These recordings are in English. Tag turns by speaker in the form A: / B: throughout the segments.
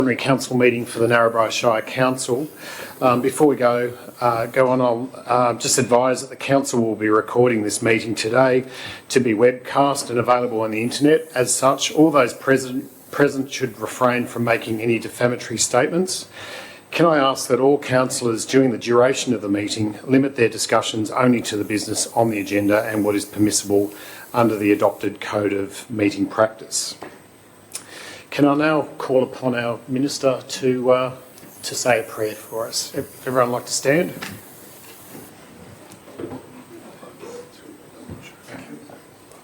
A: Ordinary Council meeting for the Narrabri Shire Council. Before we go on, I'll just advise that the Council will be recording this meeting today to be webcast and available on the internet. As such, all those present should refrain from making any defamatory statements. Can I ask that all councillors during the duration of the meeting limit their discussions only to the business on the agenda and what is permissible under the adopted Code of Meeting Practice? Can I now call upon our Minister to say a prayer for us? If everyone like to stand.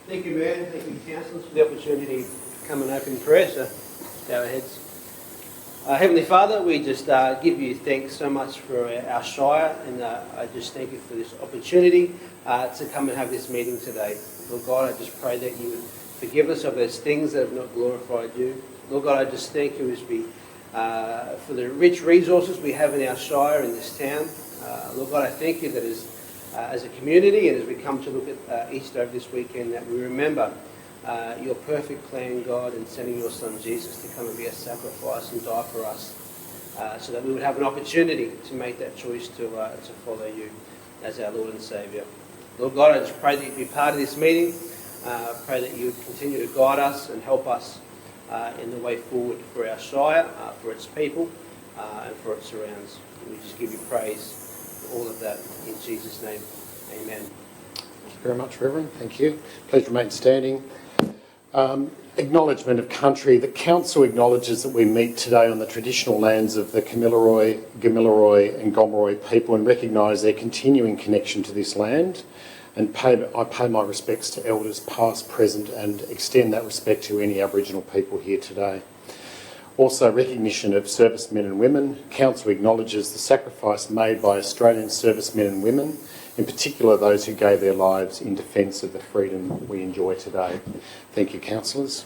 B: Thank you, Mayor. Thank you, Councillors, for the opportunity to come and open prayer. So, bow our heads. Heavenly Father, we just give you thanks so much for our Shire, and I just thank you for this opportunity to come and have this meeting today. Lord God, I just pray that you would forgive us of those things that have not glorified you. Lord God, I just thank you for the rich resources we have in our Shire, in this town. Lord God, I thank you that as a community and as we come to look at Easter over this weekend, that we remember your perfect plan, God, in sending your Son Jesus to come and be a sacrifice and die for us, so that we would have an opportunity to make that choice to follow you as our Lord and Saviour. Lord God, I just pray that you'd be part of this meeting. Pray that you would continue to guide us and help us in the way forward for our Shire, for its people, and for its surrounds. And we just give you praise for all of that in Jesus' name. Amen.
A: Thank you very much, Reverend. Thank you. Please remain standing. Acknowledgement of country. The Council acknowledges that we meet today on the traditional lands of the Kamilaroi, Gamilaroi and Gomeroi people and recognise their continuing connection to this land. And I pay my respects to elders past, present, and extend that respect to any Aboriginal people here today. Also, recognition of servicemen and women. Council acknowledges the sacrifice made by Australian servicemen and women, in particular those who gave their lives in defence of the freedom we enjoy today. Thank you, councillors.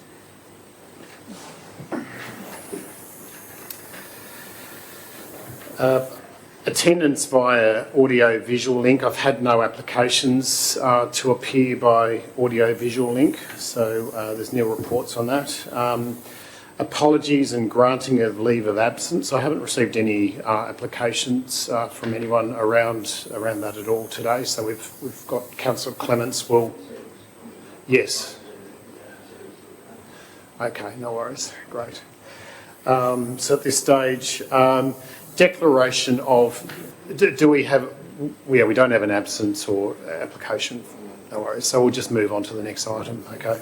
A: Attendance via audio-visual link. I've had no applications to appear by audio-visual link, so there's nil reports on that. Apologies and granting of leave of absence. I haven't received any applications from anyone around that at all today, so we've got Councillor Clements will... Yes. Okay, no worries. Great. So at this stage... declaration of, do we have, yeah, we don't have an absence or application, no worries, so we'll just move on to the next item, okay.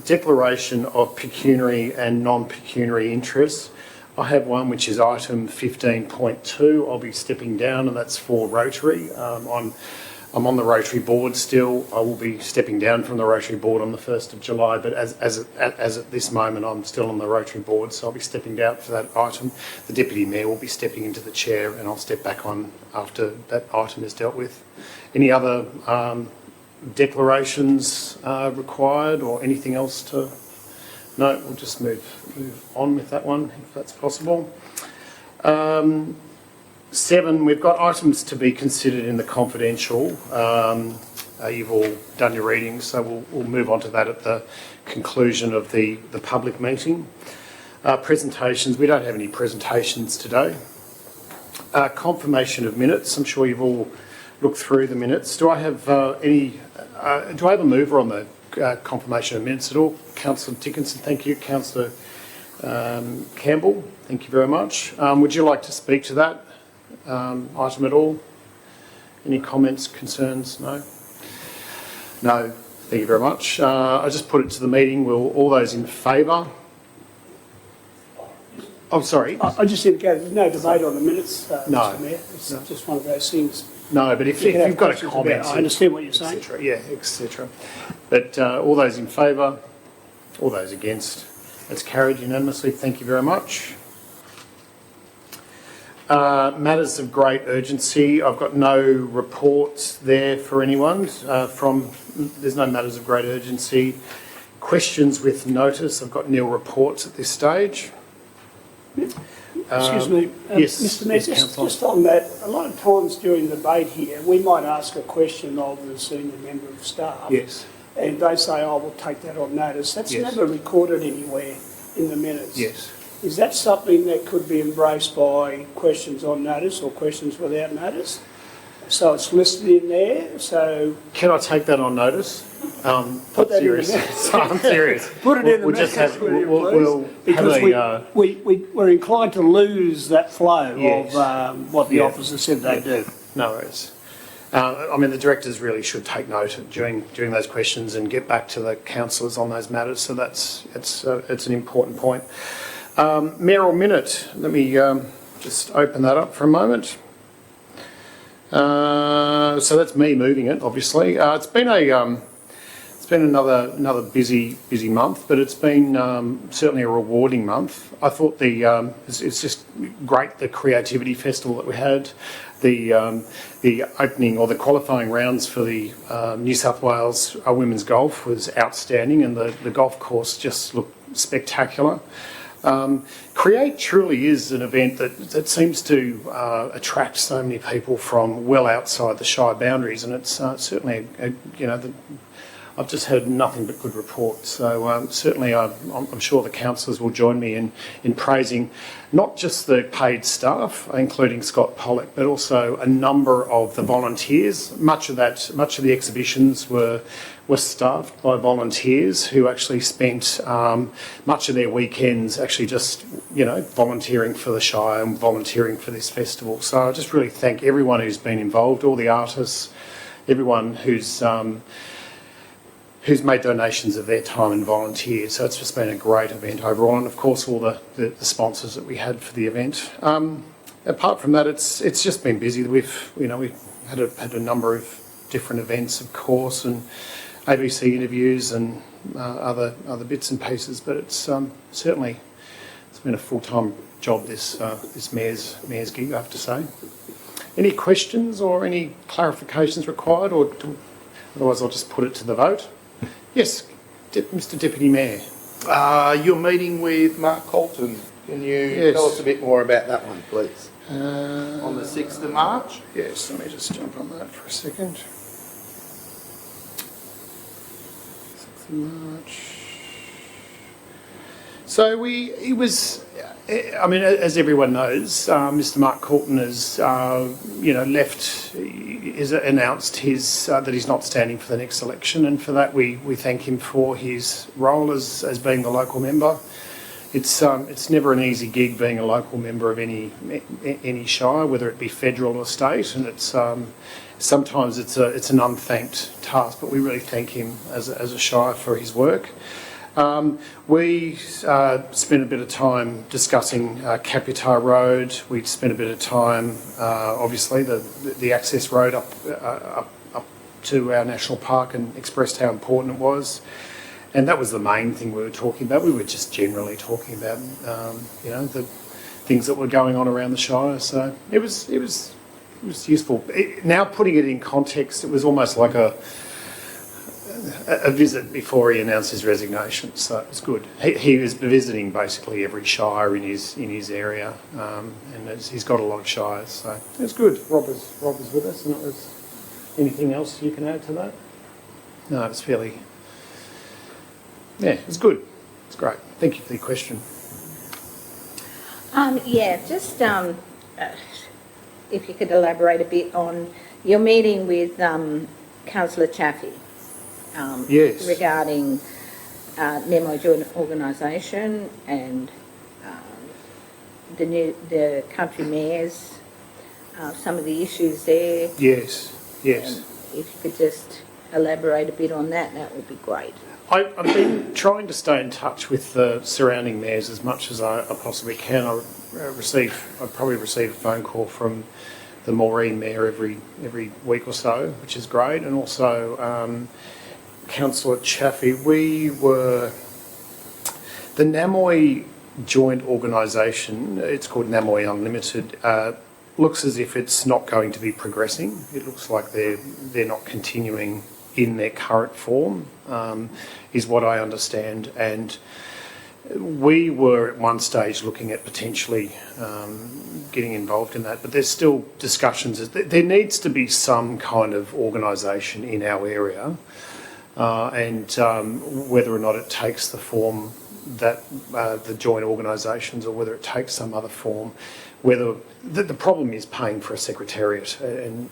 A: Declaration of pecuniary and non-pecuniary interests. I have one which is item 15.2, I'll be stepping down and that's for Rotary. I'm on the Rotary board still. I will be stepping down from the Rotary board on the 1st of July, but as at this moment, I'm still on the Rotary board, so I'll be stepping down for that item. The Deputy Mayor will be stepping into the chair and I'll step back on after that item is dealt with. Any other declarations required or anything else to... No, we'll just move on with that one, if that's possible. 7, we've got items to be considered in the confidential. You've all done your readings, so we'll move on to that at the conclusion of the public meeting. Presentations, we don't have any presentations today. Confirmation of minutes, I'm sure you've all looked through the minutes. Do I have do I have a mover on the confirmation of minutes at all? Councillor Dickinson, thank you. Councillor Campbell, thank you very much. Would you like to speak to that item at all? Any comments, concerns? No? No. Thank you very much. I just put it to the meeting. Will all those in favour? Oh, sorry.
C: I just indicated there's no debate on the minutes,
A: no.
C: Mr Mayor. It's just one of those things.
A: No, but if you've got a comment...
C: I understand what you're saying.
A: Yeah, etc. But all those in favour? All those against? That's carried unanimously. Thank you very much. Matters of great urgency. I've got no reports there for anyone. There's no matters of great urgency. Questions with notice. I've got nil reports at this stage.
C: Excuse me,
A: yes,
C: Mr Mayor, just on that, a lot of times during the debate here, we might ask a question of the senior member of staff.
A: Yes.
C: And they say, oh, we'll take that on notice. That's
A: yes.
C: never recorded anywhere in the minutes.
A: Yes.
C: Is that something that could be embraced by questions on notice or questions without notice? So it's listed in there, so...
A: Can I take that on notice?
C: Put that in
A: serious.
C: the
A: I'm serious.
C: Put it in the
A: We'll just
C: message,
A: have,
C: will you,
A: we'll
C: please?
A: have
C: Because
A: a,
C: we're inclined to lose that flow
A: Yes.
C: of what the
A: Yeah.
C: officer said they do.
A: no worries. I mean, the directors really should take note during those questions and get back to the councillors on those matters. So it's an important point. Mayoral minute. Let me just open that up for a moment. So that's me moving it. Obviously, it's been another busy month, but it's been certainly a rewarding month. I thought it's just great, the creativity festival that we had, the opening or the qualifying rounds for the New South Wales women's golf was outstanding, and the golf course just looked spectacular. Create truly is an event that seems to attract so many people from well outside the Shire boundaries, and it's certainly I've just heard nothing but good reports. So certainly I'm sure the councillors will join me in praising not just the paid staff, including Scott Pollock, but also a number of the volunteers. Much of the exhibitions were staffed by volunteers who actually spent much of their weekends actually just, volunteering for the Shire and volunteering for this festival. So I just really thank everyone who's been involved, all the artists, everyone who's made donations of their time and volunteered. So it's just been a great event overall, and of course all the sponsors that we had for the event. Apart from that, it's just been busy. We've had a number of different events, of course, and ABC interviews and other bits and pieces. But it's certainly been a full-time job, this mayor's gig, I have to say. Any questions or any clarifications required, or otherwise I'll just put it to the vote. Yes, Mr Deputy Mayor.
D: You're meeting with Mark Colton. Can you tell us a bit more about that one, please? On the 6th of March?
A: Yes, let me just jump on that for a second. 6th of March. So as everyone knows, Mr Mark Colton has, announced that he's not standing for the next election, and for that we thank him for his role as being the local member. It's never an easy gig being a local member of any shire, whether it be federal or state, and it's sometimes it's an unthanked task. But we really thank him as a shire for his work. We spent a bit of time discussing Caputar Road. We spent a bit of time, obviously, the access road up to our national park, and expressed how important it was. And that was the main thing we were talking about. We were just generally talking about, the things that were going on around the Shire. So it was useful. Now putting it in context, it was almost like a visit before he announced his resignation, so it was good. He was visiting basically every shire in his area, and he's got a lot of shires, so it was good. Rob was with us, and it was anything else you can add to that? No, it was it was good. It's great. Thank you for the question.
E: If you could elaborate a bit on your meeting with Councillor Chaffey.
A: Yes.
E: Regarding Nemo Joint Organisation and the country mayors, some of the issues there.
A: Yes.
E: And if you could just elaborate a bit on that, that would be great.
A: I've been trying to stay in touch with the surrounding mayors as much as I possibly can. I probably receive a phone call from the Maureen mayor every week or so, which is great, and also Councillor Chaffey. The Namoy Joint Organisation, it's called Namoy Unlimited, looks as if it's not going to be progressing. It looks like they're not continuing in their current form, is what I understand. And we were at one stage looking at potentially getting involved in that, but there's still discussions. There needs to be some kind of organisation in our area, and whether or not it takes the form the joint organisations, or whether it takes some other form. Whether the problem is paying for a secretariat, and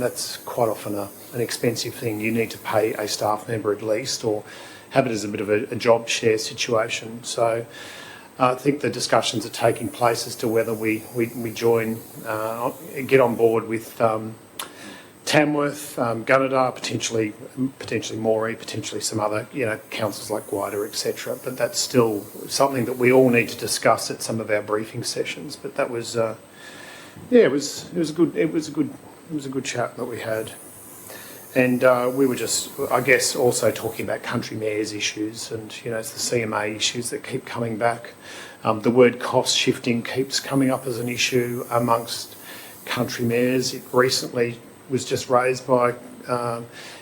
A: that's quite often an expensive thing. You need to pay a staff member at least, or have it as a bit of a job share situation. So I think the discussions are taking place as to whether we join, get on board with Tamworth, Gunnedah, potentially Moree, potentially some other councils like Guida, etc. But that's still something that we all need to discuss at some of our briefing sessions. But that was, it was a good chat that we had, and we were just, I guess, also talking about country mayors issues, and it's the CMA issues that keep coming back. The word cost shifting keeps coming up as an issue amongst country mayors. It recently was just raised by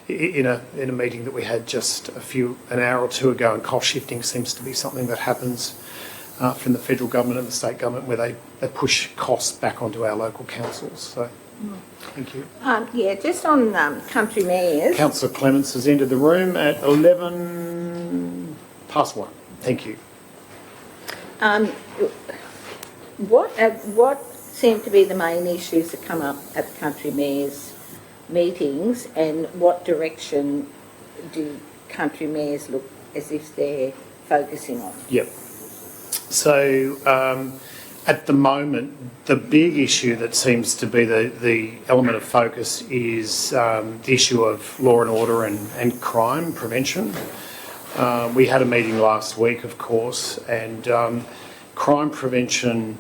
A: in a meeting that we had just an hour or two ago, and cost shifting seems to be something that happens from the federal government and the state government, where they push costs back onto our local councils. So, thank you.
E: Just on country mayors.
A: Councillor Clements has entered the room at 11 past 1. Thank you.
E: What seem to be the main issues that come up at the country mayors meetings, and what direction do country mayors look as if they're focusing on?
A: Yep. So at the moment, the big issue that seems to be the element of focus is the issue of law and order and crime prevention. We had a meeting last week, of course, and crime prevention.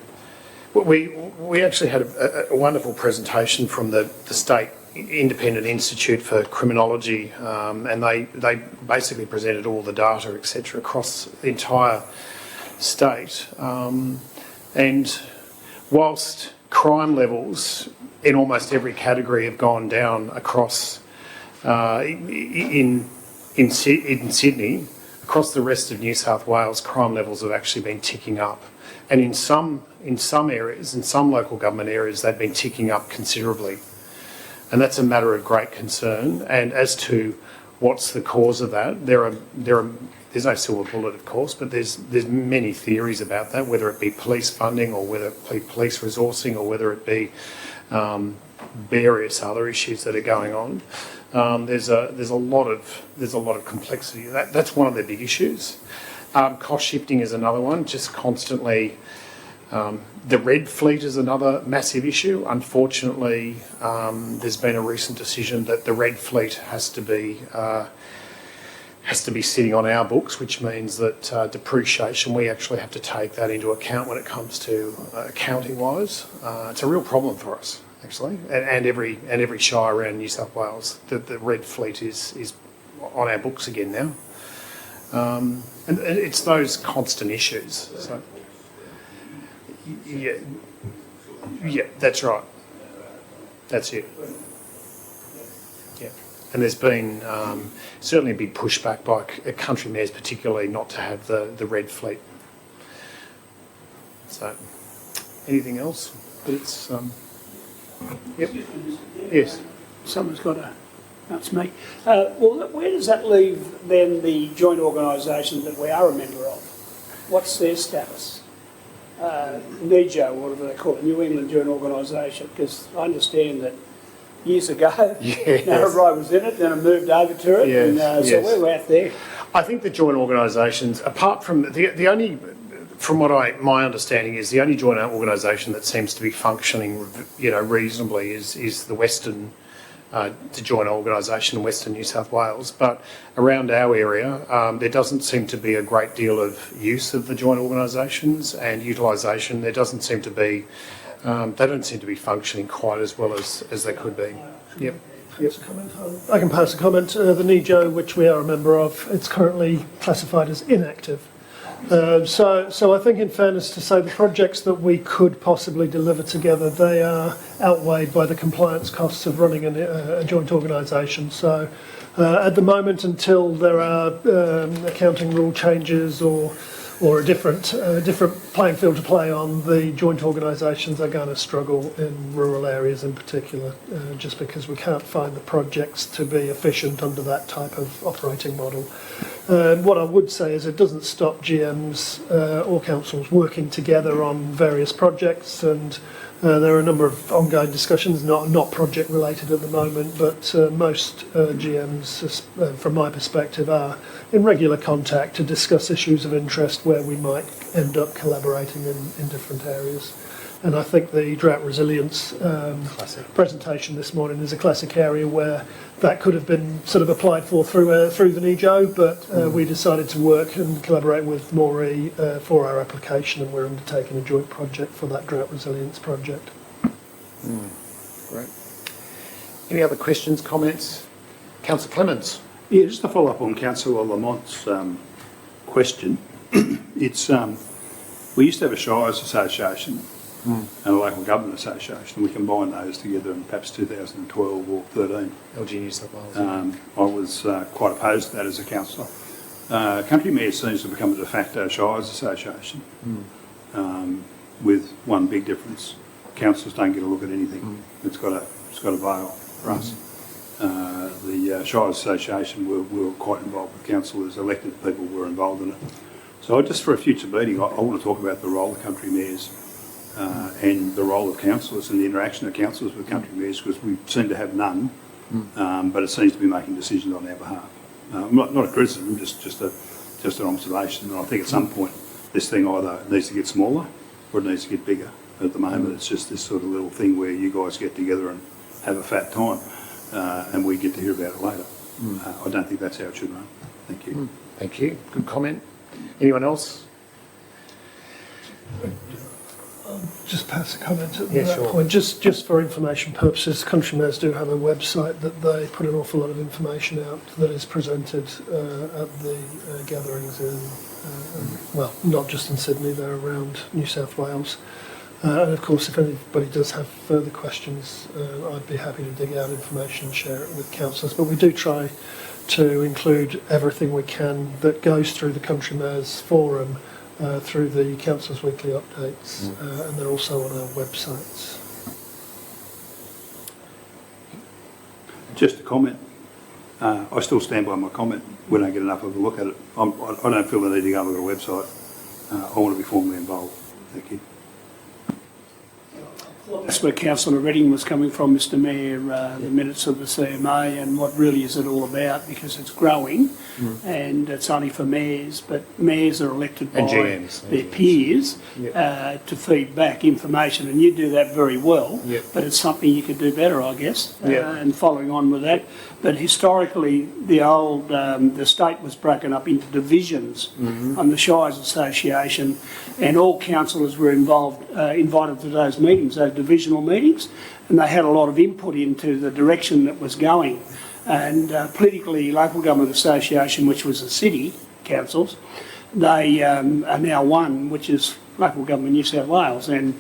A: We actually had a wonderful presentation from the State Independent Institute for Criminology, and they basically presented all the data, etc., across the entire state. And whilst crime levels in almost every category have gone down across in Sydney, across the rest of New South Wales, crime levels have actually been ticking up. And in some areas, in some local government areas, they've been ticking up considerably. And that's a matter of great concern. And as to what's the cause of that, there's no silver bullet, of course, but there's many theories about that, whether it be police funding, or whether it be police resourcing, or whether it be various other issues that are going on. There's a lot of complexity. That's one of the big issues. Cost shifting is another one. Just constantly, the red fleet is another massive issue. Unfortunately, there's been a recent decision that the red fleet has to be sitting on our books, which means that depreciation, we actually have to take that into account when it comes to accounting wise. It's a real problem for us, actually, and every shire around New South Wales. The red fleet is on our books again now, and it's those constant issues. So, yeah, that's right. That's it. Yeah, and there's been certainly a big pushback by country mayors, particularly, not to have the red fleet. So, anything else? But it's yep. Yes.
C: Someone's got to. That's me. Well, where does that leave then the joint organisation that we are a member of? What's their status? NEJO, whatever they call it, New England Joint Organisation, because I understand that years ago, Narrabri was in it, then I moved over to it, and so we're out there.
A: I think the joint organisations, apart from the only, from what my understanding is, the only joint organisation that seems to be functioning, reasonably is the Western. The joint organisation in Western New South Wales, but around our area there doesn't seem to be a great deal of use of the joint organisations and utilisation. There doesn't seem to be, they don't seem to be functioning quite as well as they could be. Yep.
F: I can pass a comment. The NEJO, which we are a member of, it's currently classified as inactive. So I think, in fairness to say, the projects that we could possibly deliver together, they are outweighed by the compliance costs of running a joint organisation. So at the moment, until there are accounting rule changes or a different playing field to play on, the joint organisations are going to struggle in rural areas in particular, just because we can't find the projects to be efficient under that type of operating model. What I would say is it doesn't stop GMs or councils working together on various projects, and there are a number of ongoing discussions, not project related at the moment, but most GMs, from my perspective, are in regular contact to discuss issues of interest where we might end up collaborating in different areas. And I think the drought resilience presentation this morning is a classic area where that could have been sort of applied for through the NEJO, but we decided to work and collaborate with Moree for our application, and we're undertaking a joint project for that drought resilience project.
A: Great. Any other questions, comments? Councillor Clements.
G: Yeah, just to follow up on Councillor Lamont's question. It's we used to have a Shires Association and a Local Government Association. We combined those together in perhaps 2012 or 13.
A: LG New South Wales.
G: I was quite opposed to that as a councillor. Country Mayor seems to become a de facto Shires Association with one big difference. Councillors don't get a look at anything. It's got a veil for us. The Shires Association were quite involved with councillors, elected people were involved in it. So just for a future meeting, I want to talk about the role of country mayors and the role of councillors and the interaction of councillors with country mayors, because we seem to have none, but it seems to be making decisions on our behalf. Not a criticism, just an observation. And I think at some point this thing either needs to get smaller or it needs to get bigger. At the moment it's just this sort of little thing where you guys get together and have a fat time and we get to hear about it later. I don't think that's how it should run. Thank you.
A: Thank you. Good comment. Anyone else?
F: Just pass a comment at
A: Yeah,
F: that
A: sure.
F: point. Just for information purposes, country mayors do have a website that they put an awful lot of information out that is presented at the gatherings in, well, not just in Sydney, they're around New South Wales. And of course, if anybody does have further questions, I'd be happy to dig out information and share it with councillors. But we do try to include everything we can that goes through the Country Mayors Forum through the Council's weekly updates, and they're also on our websites.
G: Just a comment. I still stand by my comment. We don't get enough of a look at it. I don't feel the need to go and look at a website. I want to be formally involved. Thank you.
C: That's where Councillor Redding was coming from, Mr Mayor, the minutes of the CMA and what really is it all about, because it's growing and it's only for mayors, but mayors are elected by
A: And GMs.
C: their peers to feed back information, and you do that very well,
A: Yep.
C: but it's something you could do better, I guess,
A: Yep.
C: and following on with that. But historically, the state was broken up into divisions on the Shires Association, and all councillors were invited to those meetings, those divisional meetings, and they had a lot of input into the direction that was going. And politically, Local Government Association, which was the city councils, they are now one, which is Local Government New South Wales, and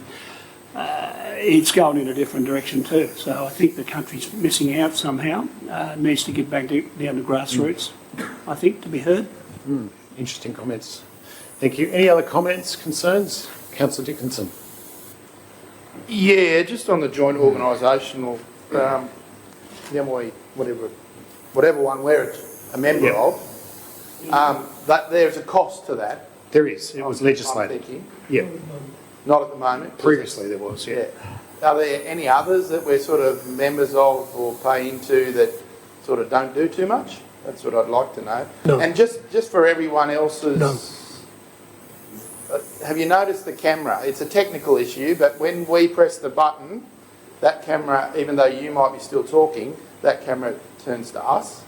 C: it's going in a different direction too. So I think the country's missing out somehow. Needs to get back down to grassroots, I think, to be heard.
A: Interesting comments. Thank you. Any other comments, concerns? Councillor Dickinson.
D: Yeah, just on the joint organisational, MOE, whatever one we're a member of, that there's a cost to that.
A: There is. It was
D: I'm
A: legislated.
D: thinking.
A: Yeah.
D: Not at the moment.
A: Previously there was, yeah.
D: Yeah. Are there any others that we're sort of members of or pay into that sort of don't do too much? That's what I'd like to know.
F: No.
D: And just for everyone else's...
F: No.
D: Have you noticed the camera? It's a technical issue, but when we press the button, that camera, even though you might be still talking, that camera turns to us.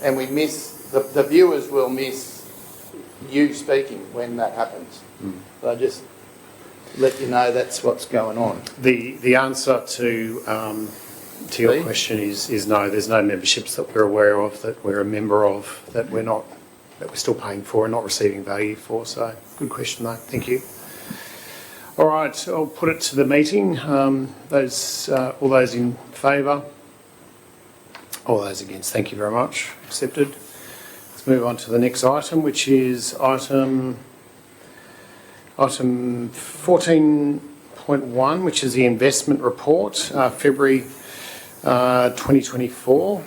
D: And we miss, the viewers will miss you speaking when that happens. So just let you know that's what's going on.
A: The answer to your question is no. There's no memberships that we're aware of, that we're a member of, that we're still paying for and not receiving value for. So good question though. Thank you. All right, I'll put it to the meeting. All those in favour? All those against? Thank you very much. Accepted. Let's move on to the next item, which is item 14.1, which is the investment report, February 2024.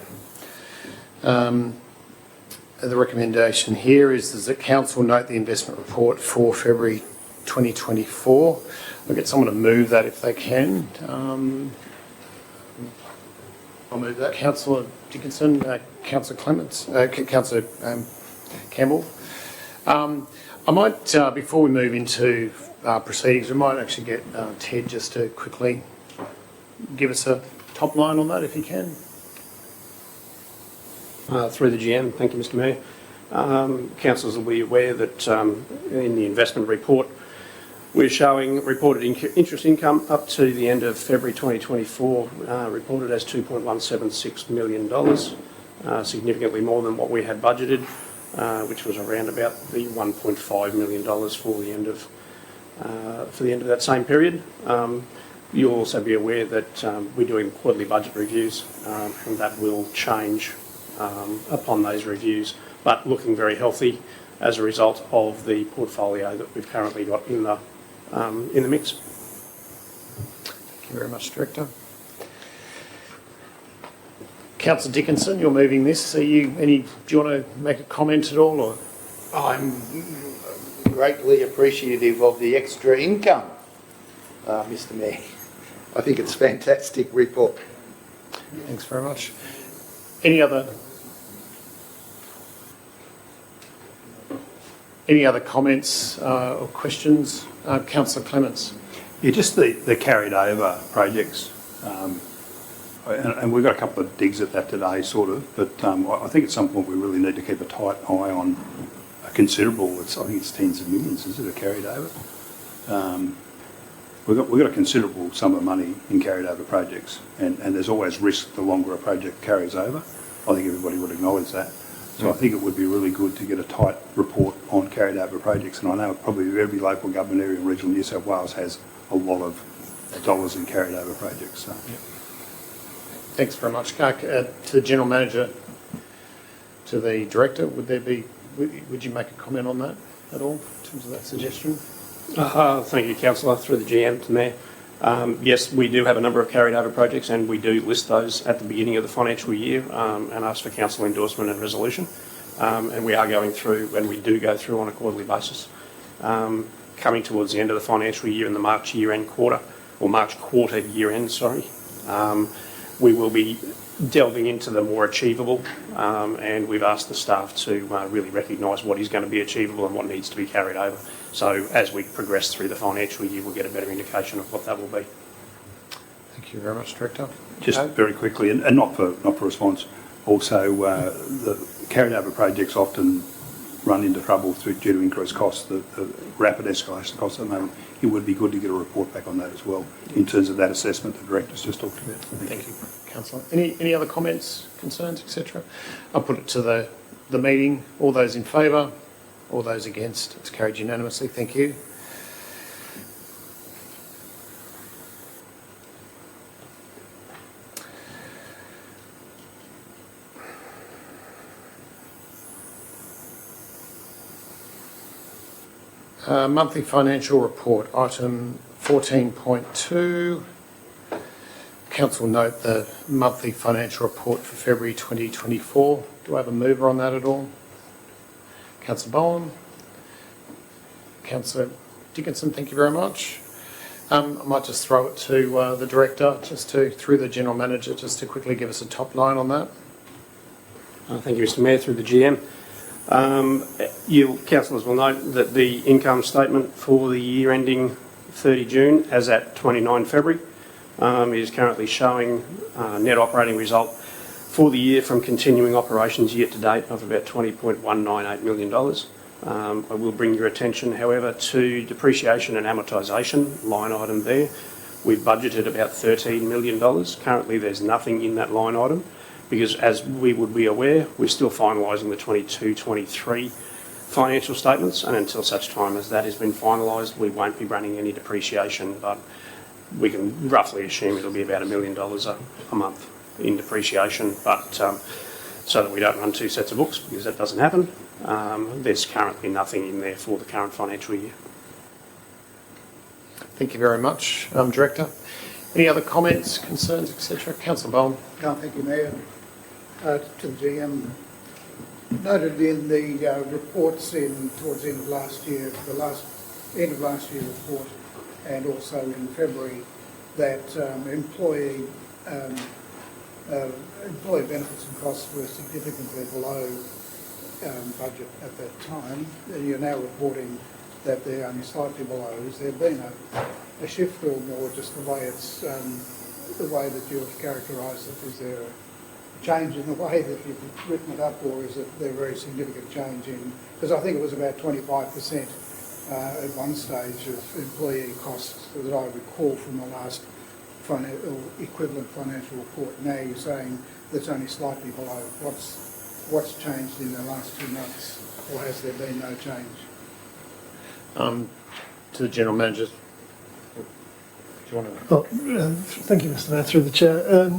A: the recommendation here is that council note the investment report for February 2024. I'll get someone to move that if they can.
D: I'll move that.
A: Councillor Dickinson, Councillor Clements, Councillor Campbell. I might, before we move into proceedings, we might actually get Ted just to quickly give us a top line on that if he can.
H: Through the GM, thank you, Mr. Mayor. Councillors will be aware that in the investment report, we're showing reported interest income up to the end of February 2024, reported as $2.176 million, significantly more than what we had budgeted, which was around about the $1.5 million for the end of that same period. You'll also be aware that we're doing quarterly budget reviews, and that will change upon those reviews, but looking very healthy as a result of the portfolio that we've currently got in the mix.
A: Thank you very much, Director. Councillor Dickinson, you're moving this. Do you want to make a comment at all? Or?
D: I'm greatly appreciative of the extra income, Mr. Mayor. I think it's a fantastic report.
A: Thanks very much. Any other comments or questions? Councillor Clements.
G: Yeah, just the carried over projects. And we've got a couple of digs at that today, sort of, but I think at some point we really need to keep a tight eye on a considerable, I think it's tens of millions, is it, a carried over? We've got a considerable sum of money in carried over projects, and there's always risk the longer a project carries over. I think everybody would acknowledge that. So I think it would be really good to get a tight report on carried over projects, and I know probably every local government area in regional New South Wales has a lot of dollars in carried over projects. So.
A: Yep. Thanks very much. To the General Manager, to the Director, would you make a comment on that at all, in terms of that suggestion?
H: Thank you, Councillor, through the GM to Mayor. Yes, we do have a number of carried over projects, and we do list those at the beginning of the financial year and ask for council endorsement and resolution. And we are going through, and we do go through on a quarterly basis. Coming towards the end of the financial year in the March quarter year end, sorry, we will be delving into the more achievable, and we've asked the staff to really recognise what is going to be achievable and what needs to be carried over. So as we progress through the financial year, we'll get a better indication of what that will be.
A: Thank you very much, Director.
G: Just very quickly, and not for response, also the carried over projects often run into trouble due to increased costs, the rapid escalation costs at the moment. It would be good to get a report back on that as well, in terms of that assessment the Director's just talked about.
A: Thank you, Councillor. Any other comments, concerns, etc.? I'll put it to the meeting. All those in favour? All those against? It's carried unanimously. Thank you. Monthly financial report, item 14.2. Council note the monthly financial report for February 2024. Do I have a mover on that at all? Councillor Bowen. Councillor Dickinson, thank you very much. I might just throw it to the Director, through the General Manager, just to quickly give us a top line on that.
H: Thank you, Mr. Mayor, through the GM. You councillors will note that the income statement for the year ending 30 June, as at 29 February, is currently showing net operating result for the year from continuing operations year to date of about $20.198 million. I will bring your attention, however, to depreciation and amortisation line item there. We've budgeted about $13 million. Currently, there's nothing in that line item because, as we would be aware, we're still finalising the 22-23 financial statements, and until such time as that has been finalised, we won't be running any depreciation, but we can roughly assume it'll be about $1 million a month in depreciation, but so that we don't run two sets of books, because that doesn't happen. There's currently nothing in there for the current financial year.
A: Thank you very much, Director. Any other comments, concerns, etc.? Councillor Bowen.
I: Thank you, Mayor. To the GM, noted in the reports towards the end of last year, end of last year report, and also in February, that employee benefits and costs were significantly below budget at that time. You're now reporting that they're only slightly below. Has there been a shift, or more just the way that you've characterised it? Is there a change in the way that you've written it up, or is it there a very significant change in? Because I think it was about 25% at one stage of employee costs that I recall from the last equivalent financial report. Now you're saying that's only slightly below. What's changed in the last 2 months, or has there been no change?
A: To the General Manager. Do you want to?
F: Thank you, Mr Mayor, through the Chair.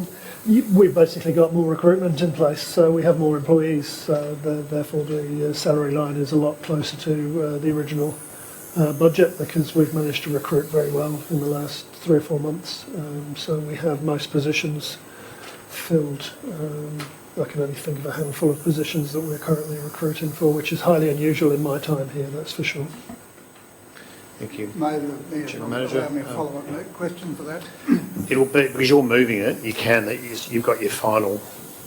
F: We've basically got more recruitment in place, so we have more employees, so therefore the salary line is a lot closer to the original budget, because we've managed to recruit very well in the last 3 or 4 months. So we have most positions filled. I can only think of a handful of positions that we're currently recruiting for, which is highly unusual in my time here, that's for sure.
A: Thank you.
I: May the Mayor
A: General Manager,
I: allow me a follow-up question for that?
A: It'll be, because you're moving it, you've got your final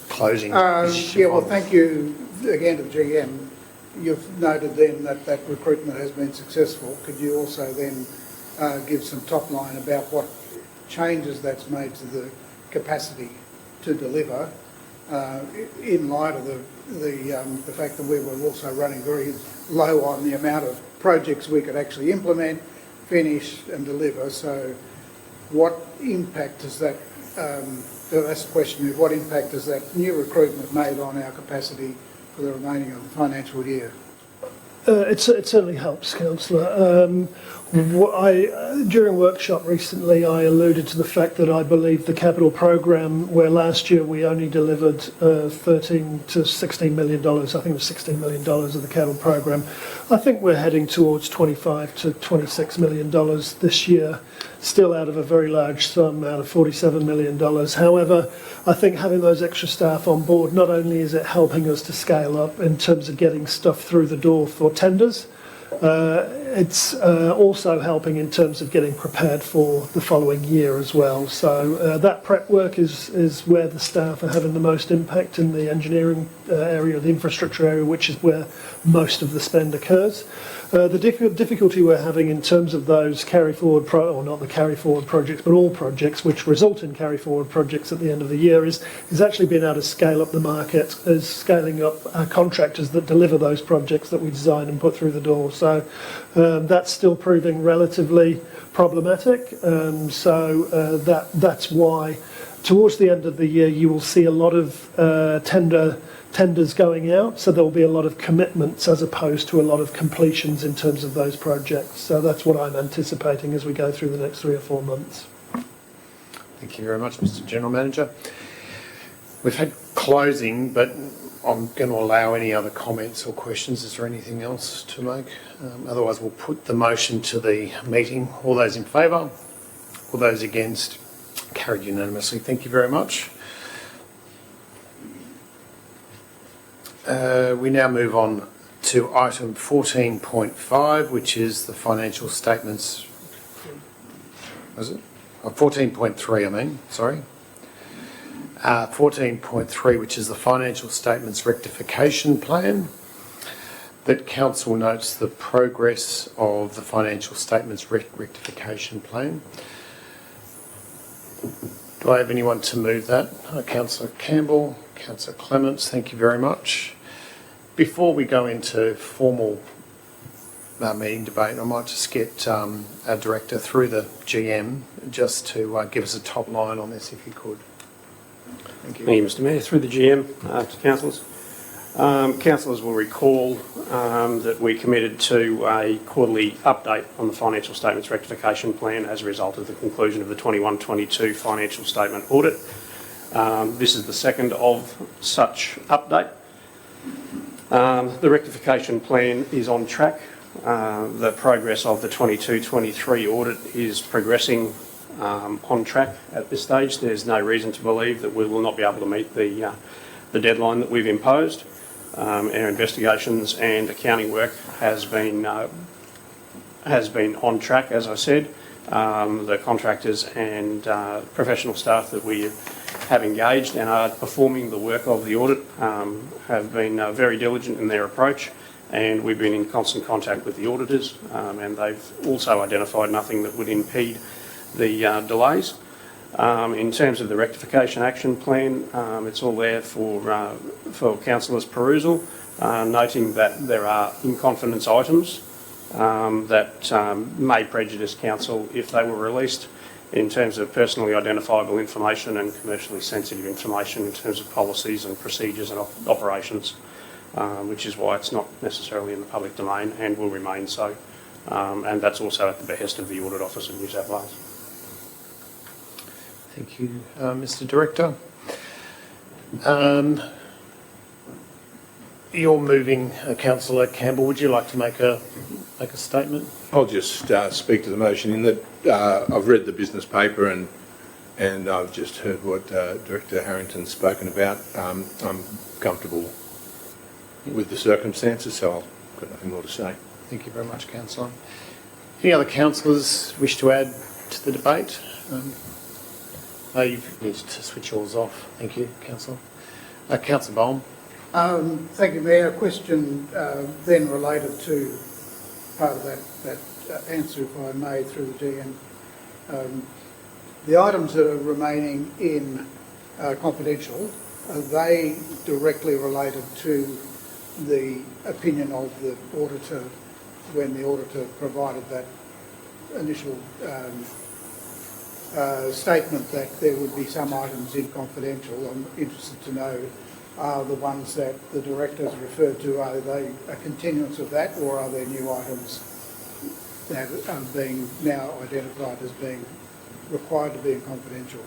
A: closing.
I: Thank you again to the GM. You've noted then that recruitment has been successful. Could you also then give some top line about what changes that's made to the capacity to deliver, in light of the fact that we were also running very low on the amount of projects we could actually implement, finish and deliver. So what impact does that, that's the question, what impact has that new recruitment made on our capacity for the remaining of the financial year?
F: It certainly helps, Councillor. During workshop recently, I alluded to the fact that I believe the capital program, where last year we only delivered $13 to $16 million, I think it was $16 million of the capital program. I think we're heading towards $25 to $26 million this year, still out of a very large sum, out of $47 million. However, I think having those extra staff on board, not only is it helping us to scale up in terms of getting stuff through the door for tenders, it's also helping in terms of getting prepared for the following year as well. So that prep work is where the staff are having the most impact in the engineering area, the infrastructure area, which is where most of the spend occurs. The difficulty we're having in terms of those carry-forward, or not the carry-forward projects, but all projects which result in carry-forward projects at the end of the year is actually being able to scale up the market, is scaling up our contractors that deliver those projects that we design and put through the door. So that's still proving relatively problematic. That's why towards the end of the year you will see a lot of tenders going out, so there will be a lot of commitments as opposed to a lot of completions in terms of those projects. So that's what I'm anticipating as we go through the next 3 or 4 months.
A: Thank you very much, Mr. General Manager. We've had closing, but I'm going to allow any other comments or questions. Is there anything else to make? Otherwise, we'll put the motion to the meeting. All those in favour? All those against? Carried unanimously. Thank you very much. We now move on to item 14.5, which is the financial statements. Was it? 14.3, I mean, sorry. 14.3, which is the financial statements rectification plan. That Council notes the progress of the financial statements rectification plan. Do I have anyone to move that? Councillor Campbell, Councillor Clements, thank you very much. Before we go into formal meeting debate, I might just get our Director through the GM just to give us a top line on this, if you could. Thank you.
H: Thank you, Mr Mayor. Through the GM to councillors. Councillors will recall that we committed to a quarterly update on the financial statements rectification plan as a result of the conclusion of the 21-22 financial statement audit. This is the second of such update. The rectification plan is on track. The progress of the 22-23 audit is progressing on track at this stage. There's no reason to believe that we will not be able to meet the deadline that we've imposed. Our investigations and accounting work has been on track, as I said. The contractors and professional staff that we have engaged and are performing the work of the audit have been very diligent in their approach, and we've been in constant contact with the auditors, and they've also identified nothing that would impede the delays. In terms of the rectification action plan, it's all there for councillors' perusal, noting that there are in-confidence items that may prejudice council if they were released, in terms of personally identifiable information and commercially sensitive information in terms of policies and procedures and operations, which is why it's not necessarily in the public domain and will remain so. And that's also at the behest of the Audit Office of New South Wales.
A: Thank you, Mr. Director. You're moving, Councillor Campbell. Would you like to make a statement?
J: I'll just speak to the motion in that I've read the business paper and I've just heard what Director Harrington's spoken about. I'm comfortable with the circumstances, so I've got nothing more to say.
A: Thank you very much, Councillor. Any other councillors wish to add to the debate? You need to switch yours off. Thank you, Councillor. Councillor Bohm.
I: Thank you, Mayor. A question then related to part of that answer, if I may, through the GM. The items that are remaining in confidential, are they directly related to the opinion of the auditor when the auditor provided that initial statement that there would be some items in confidential? I'm interested to know, are the ones that the directors referred to, are they a continuance of that, or are there new items that are being now identified as being required to be in confidential?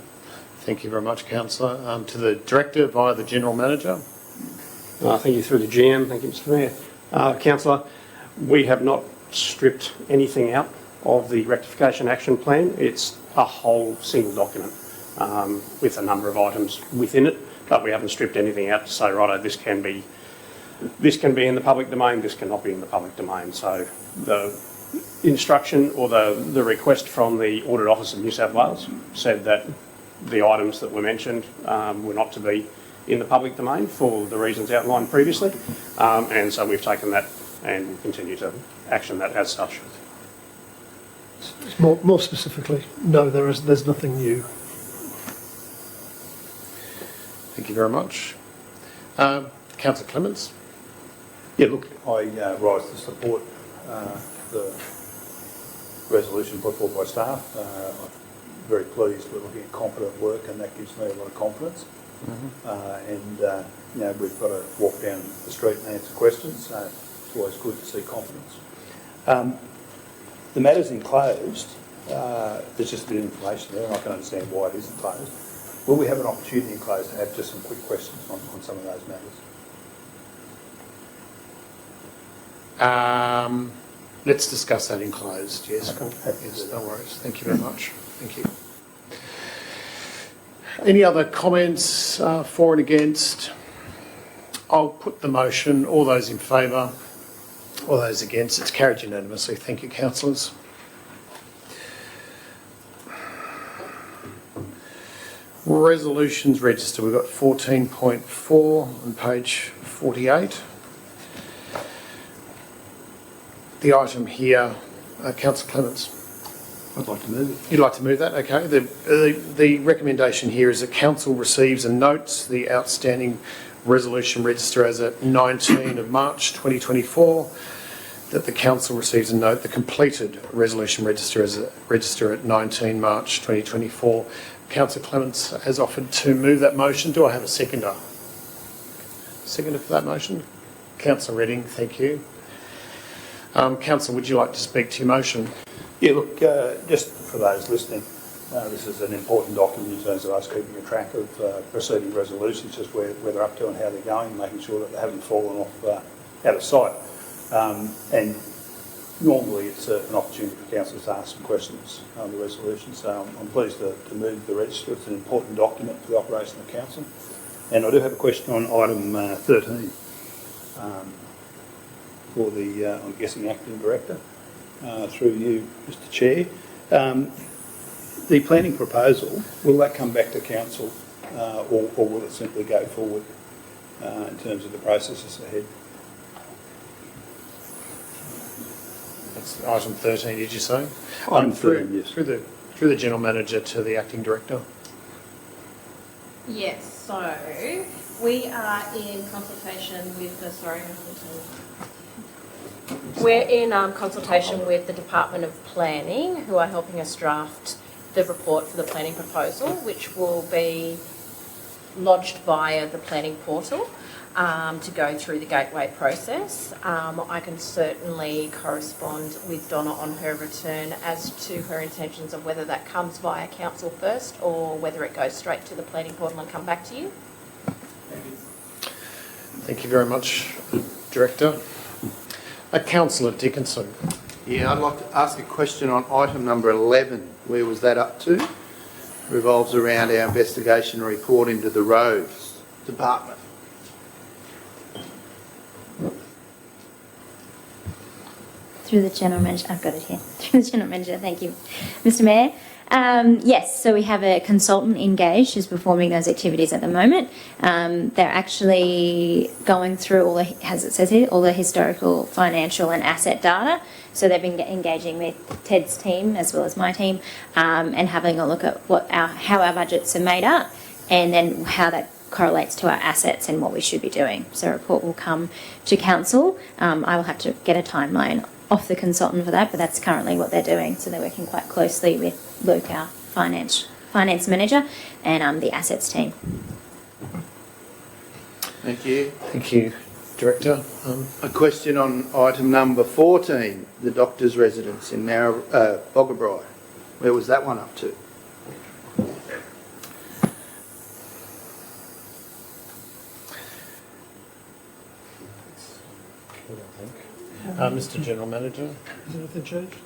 A: Thank you very much, Councillor. To the Director via the General Manager.
H: Thank you through the GM. Thank you, Mr. Mayor. Councillor, we have not stripped anything out of the rectification action plan. It's a whole single document with a number of items within it, but we haven't stripped anything out to say, righto, this can be in the public domain, this cannot be in the public domain. So the instruction or the request from the Audit Office of New South Wales said that the items that were mentioned were not to be in the public domain for the reasons outlined previously, and so we've taken that and will continue to action that as such.
F: More specifically, no, there's nothing new.
A: Thank you very much. Councillor Clements.
G: Yeah, look, I rise to support the resolution put forward by staff. I'm very pleased we're looking at competent work, and that gives me a lot of confidence. You know, we've got to walk down the street and answer questions, so it's always good to see confidence. The matter's enclosed. There's just a bit of information there, and I can understand why it is enclosed. Will we have an opportunity enclosed to have just some quick questions on some of those matters?
A: Let's discuss that enclosed, yes.
G: Okay.
A: Yes, no worries. Thank you very much. Thank you. Any other comments for and against? I'll put the motion. All those in favour? All those against? It's carried unanimously. Thank you, councillors. Resolutions register. We've got 14.4 on page 48. The item here, Councillor Clements.
G: I'd like to move it.
A: You'd like to move that? Okay. The recommendation here is that council receives and notes the outstanding resolution register as at 19 of March 2024, that the council receives and note the completed resolution register as a register at 19 March 2024. Councillor Clements has offered to move that motion. Do I have a seconder? Seconder for that motion? Councillor Redding, thank you. Councillor, would you like to speak to your motion?
G: Yeah, look, just for those listening, this is an important document in terms of us keeping a track of preceding resolutions, just where they're up to and how they're going, making sure that they haven't fallen off out of sight. And normally it's an opportunity for councillors to ask some questions on the resolution, so I'm pleased to move the register. It's an important document for the operation of council. And I do have a question on item 13. for the, I'm guessing, acting director, through you, Mr Chair. The planning proposal, will that come back to council or will it simply go forward in terms of the processes ahead?
A: That's item 13, did you say?
G: Item 13, yes.
A: Through the General Manager to the Acting Director.
K: Yes, so we are in consultation with the Department of Planning, who are helping us draft the report for the planning proposal, which will be lodged via the planning portal to go through the gateway process. I can certainly correspond with Donna on her return as to her intentions of whether that comes via council first or whether it goes straight to the planning portal and come back to you.
A: Thank you very much, Director. Councillor Dickinson.
D: Yeah, I'd like to ask a question on item number 11. Where was that up to? Revolves around our investigation report into the roads department.
L: Through the General Manager, I've got it here. Through the General Manager, thank you, Mr Mayor. Yes, so we have a consultant engaged who's performing those activities at the moment. They're actually going through all the, as it says here, all the historical, financial and asset data. So they've been engaging with Ted's team as well as my team and having a look at how our budgets are made up and then how that correlates to our assets and what we should be doing. So a report will come to council. I will have to get a timeline off the consultant for that, but that's currently what they're doing. So they're working quite closely with Luke, our finance manager, and the assets team.
D: Thank you.
A: Thank you, Director.
D: A question on item number 14, the doctor's residence in Narrabri. Where was that one up to?
A: Mr General Manager.
F: Has anything changed?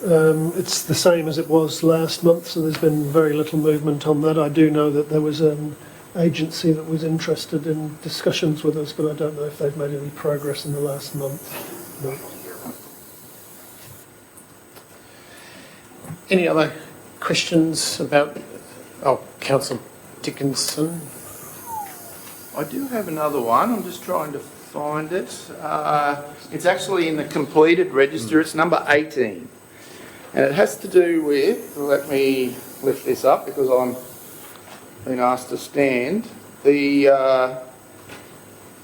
F: It's the same as it was last month, so there's been very little movement on that. I do know that there was an agency that was interested in discussions with us, but I don't know if they've made any progress in the last month. No.
A: Any other questions about... Oh, Councillor Dickinson.
D: I do have another one. I'm just trying to find it. It's actually in the completed register. It's number 18. And it has to do with, let me lift this up because I'm being asked to stand, the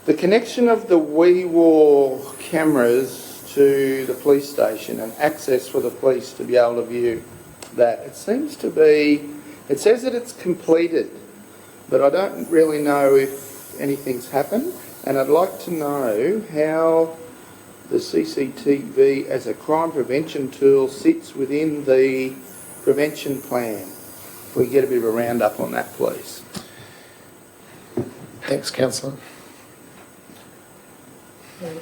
D: connection of the WeWar cameras to the police station and access for the police to be able to view that. It seems to be, it says that it's completed, but I don't really know if anything's happened. And I'd like to know how the CCTV as a crime prevention tool sits within the prevention plan. If we get a bit of a roundup on that, please.
A: Thanks, Councillor.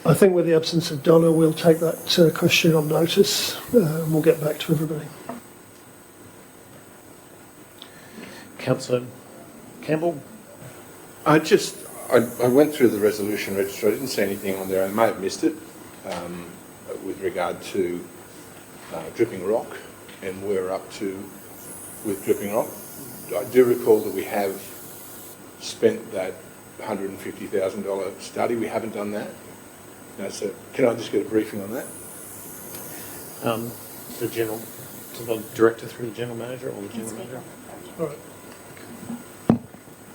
F: I think with the absence of Donna, we'll take that question on notice and we'll get back to everybody.
A: Councillor Campbell.
J: I went through the resolution register. I didn't see anything on there. I may have missed it with regard to Dripping Rock and where we're up to with Dripping Rock. I do recall that we have spent that $150,000 study. We haven't done that. No, so can I just get a briefing on that?
A: The Director through the General Manager or the General Manager?
F: All right.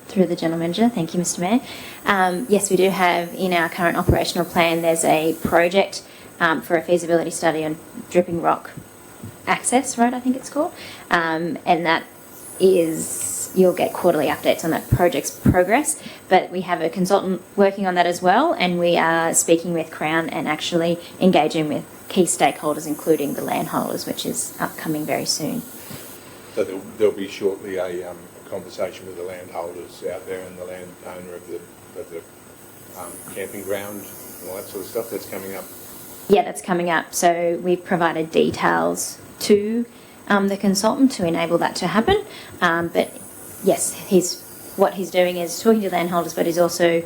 L: Through the General Manager, thank you, Mr Mayor. Yes, we do have in our current operational plan, there's a project for a feasibility study on Dripping Rock Access Road, I think it's called, and that is, you'll get quarterly updates on that project's progress, but we have a consultant working on that as well, and we are speaking with Crown and actually engaging with key stakeholders, including the landholders, which is upcoming very soon.
J: So there'll be shortly a conversation with the landholders out there and the landowner of the camping ground and all that sort of stuff that's coming up.
L: Yeah, that's coming up. So we've provided details to the consultant to enable that to happen. But yes, he's what he's doing is talking to landholders, but it's a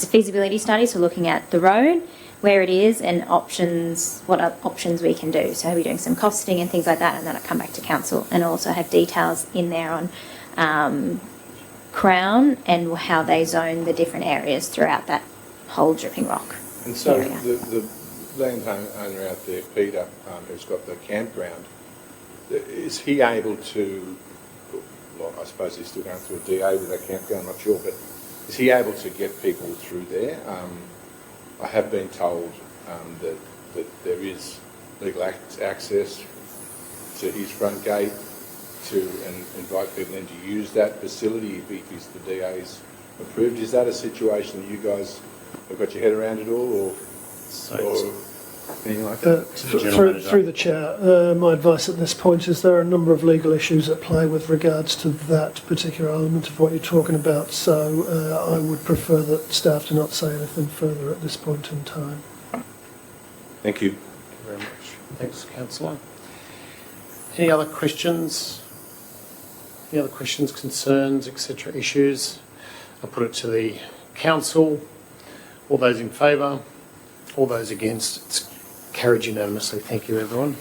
L: feasibility study, so looking at the road, where it is, and options, what options we can do. So he'll be doing some costing and things like that, and then I'll come back to council and also have details in there on Crown and how they zone the different areas throughout that whole Dripping Rock
J: And so
L: area.
J: the landowner out there, Peter, who's got the campground, is he able to, well, I suppose he's still going through a DA with that campground, I'm not sure, but is he able to get people through there? I have been told that there is legal access to his front gate and invite people in to use that facility if the DA's approved. Is that a situation that you guys have got your head around at all, or anything like that?
F: Through the chair, my advice at this point is there are a number of legal issues at play with regards to that particular element of what you're talking about, so I would prefer that staff do not say anything further at this point in time.
J: Thank you.
A: Thank you very much. Thanks, Councillor. Any other questions? Any other questions, concerns, etc., issues? I'll put it to the council. All those in favour? All those against? It's carried unanimously. Thank you, everyone.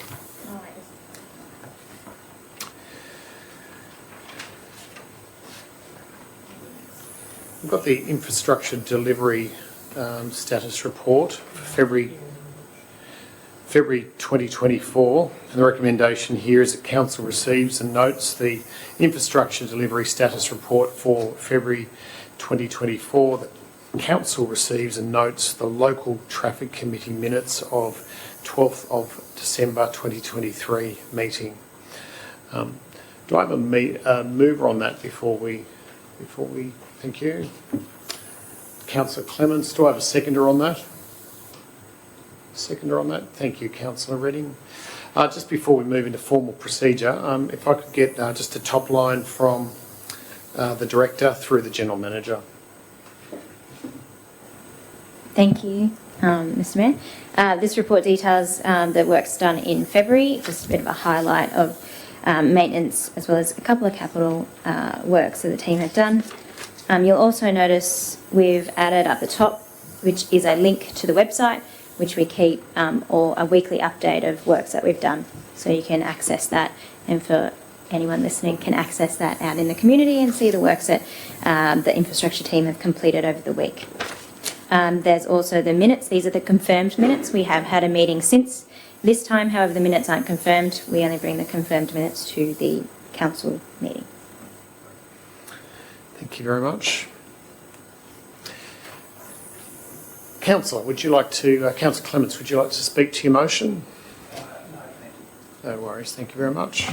A: We've got the infrastructure delivery status report for February 2024. And the recommendation here is that Council receives and notes the infrastructure delivery status report for February 2024. That Council receives and notes the local traffic committee minutes of 12th of December 2023 meeting. Do I have a mover on that before we? Thank you. Councillor Clements, do I have a seconder on that? Seconder on that. Thank you, Councillor Redding. Just before we move into formal procedure, if I could get just a top line from the Director through the General Manager.
L: Thank you, Mr Mayor. This report details the works done in February, just a bit of a highlight of maintenance as well as a couple of capital works that the team have done. You'll also notice we've added at the top, which is a link to the website, which we keep, or a weekly update of works that we've done. So you can access that, and for anyone listening can access that out in the community and see the works that the infrastructure team have completed over the week. There's also the minutes. These are the confirmed minutes. We have had a meeting since this time, however the minutes aren't confirmed. We only bring the confirmed minutes to the council meeting.
A: Thank you very much. Councillor, would you like to, Councillor Clements, would you like to speak to your motion? No worries, thank you very much.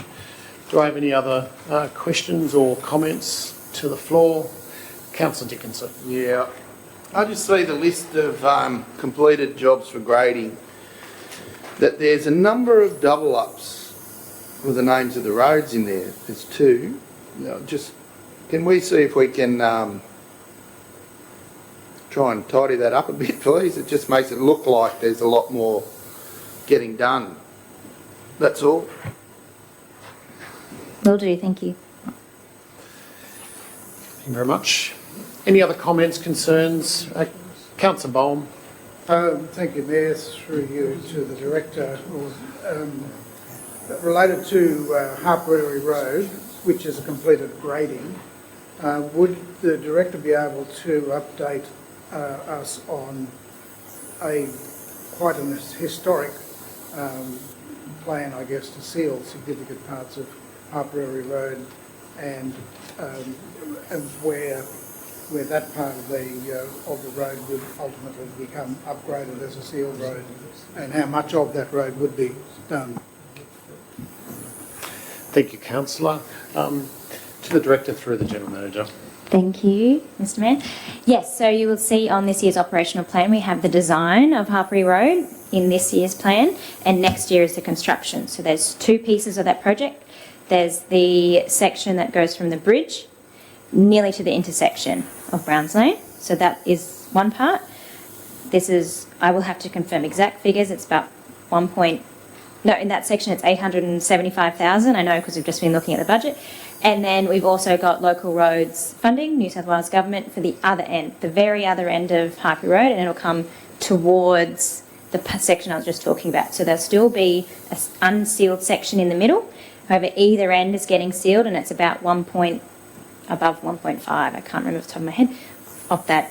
A: Do I have any other questions or comments to the floor? Councillor Dickinson.
D: Yeah, I just see the list of completed jobs for grading, that there's a number of double ups with the names of the roads in there. There's two. Just, can we see if we can try and tidy that up a bit, please? It just makes it look like there's a lot more getting done. That's all.
L: Will do, thank you.
A: Thank you very much. Any other comments, concerns? Councillor Bohm.
I: Thank you, Mayor, through you to the Director. Related to Harperary Road, which is a completed grading, would the Director be able to update us on quite an historic plan, I guess, to seal significant parts of Harperary Road and where that part of the road would ultimately become upgraded as a sealed road, and how much of that road would be done?
A: Thank you, Councillor. To the Director through the General Manager.
L: Thank you, Mr Mayor. Yes, so you will see on this year's operational plan we have the design of Harperary Road in this year's plan, and next year is the construction. So there's two pieces of that project. There's the section that goes from the bridge nearly to the intersection of Browns Lane. So that is one part. This is, I will have to confirm exact figures, it's about no, in that section it's 875,000, I know because we've just been looking at the budget. And then we've also got local roads funding, New South Wales Government, for the other end, the very other end of Harpy Road, and it'll come towards the section I was just talking about. So there'll still be an unsealed section in the middle. However, either end is getting sealed, and it's about above 1.5, I can't remember off the top of my head, of that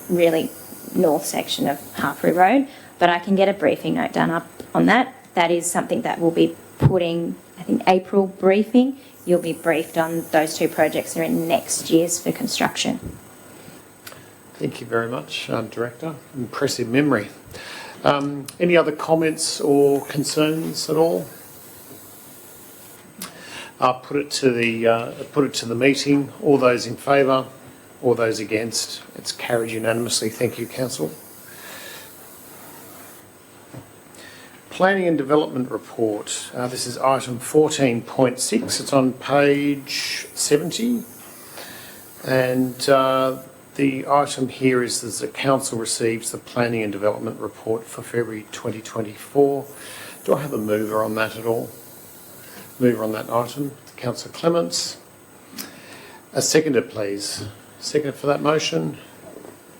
L: really north section of Harpy Road. But I can get a briefing note done up on that. That is something that we'll be putting, I think, April briefing. You'll be briefed on those two projects. They're in next year's for construction.
A: Thank you very much, Director. Impressive memory. Any other comments or concerns at all? I'll put it to the meeting. All those in favour, all those against. It's carried unanimously. Thank you, Council. Planning and Development Report. This is item 14.6. It's on page 70. And the item here is that the Council receives the Planning and Development Report for February 2024. Do I have a mover on that at all? Mover on that item? Councillor Clements. A seconder, please. Seconder for that motion.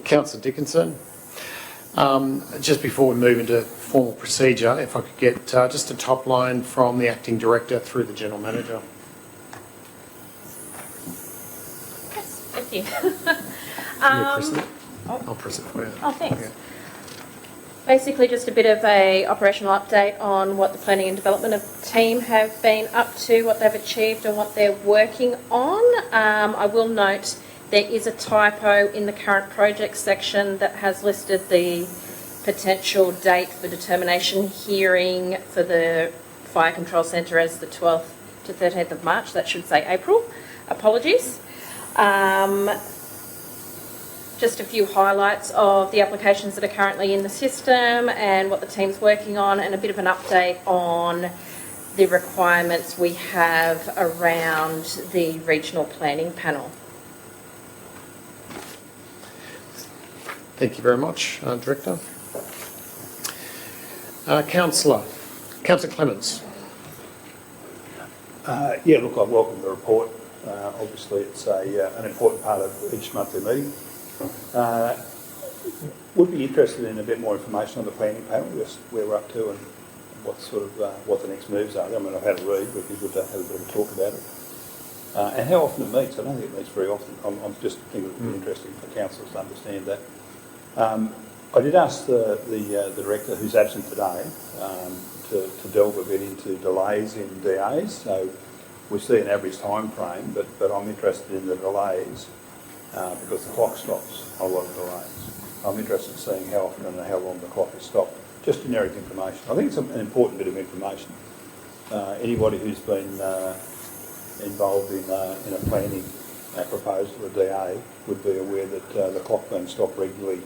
A: Councillor Dickinson. Just before we move into formal procedure, if I could get just a top line from the Acting Director through the General Manager.
K: Yes, thank you.
A: Press it? I'll press it for you.
K: Oh, thanks.
A: Yeah.
K: Basically, just a bit of a operational update on what the planning and development team have been up to, what they've achieved and what they're working on. I will note there is a typo in the current project section that has listed the potential date for determination hearing for the Fire Control Centre as the 12th to 13th of March. That should say April. Apologies. Just a few highlights of the applications that are currently in the system and what the team's working on, and a bit of an update on the requirements we have around the regional planning panel.
A: Thank you very much, Director. Councillor Clements.
G: Yeah, look, I welcome the report. Obviously, it's an important part of each monthly meeting. Would be interested in a bit more information on the planning panel, just where we're up to and what sort of what the next moves are. I mean, I've had a read, but it'd be good to have a bit of a talk about it. And how often it meets. I don't think it meets very often. I'm just thinking it would be interesting for councillors to understand that. I did ask the director, who's absent today, to delve a bit into delays in DAs. So we see an average time frame, but I'm interested in the delays because the clock stops on a lot of delays. I'm interested in seeing how often and how long the clock is stopped. Just generic information. I think it's an important bit of information. Anybody who's been involved in a planning proposal, a DA, would be aware that the clock being stopped regularly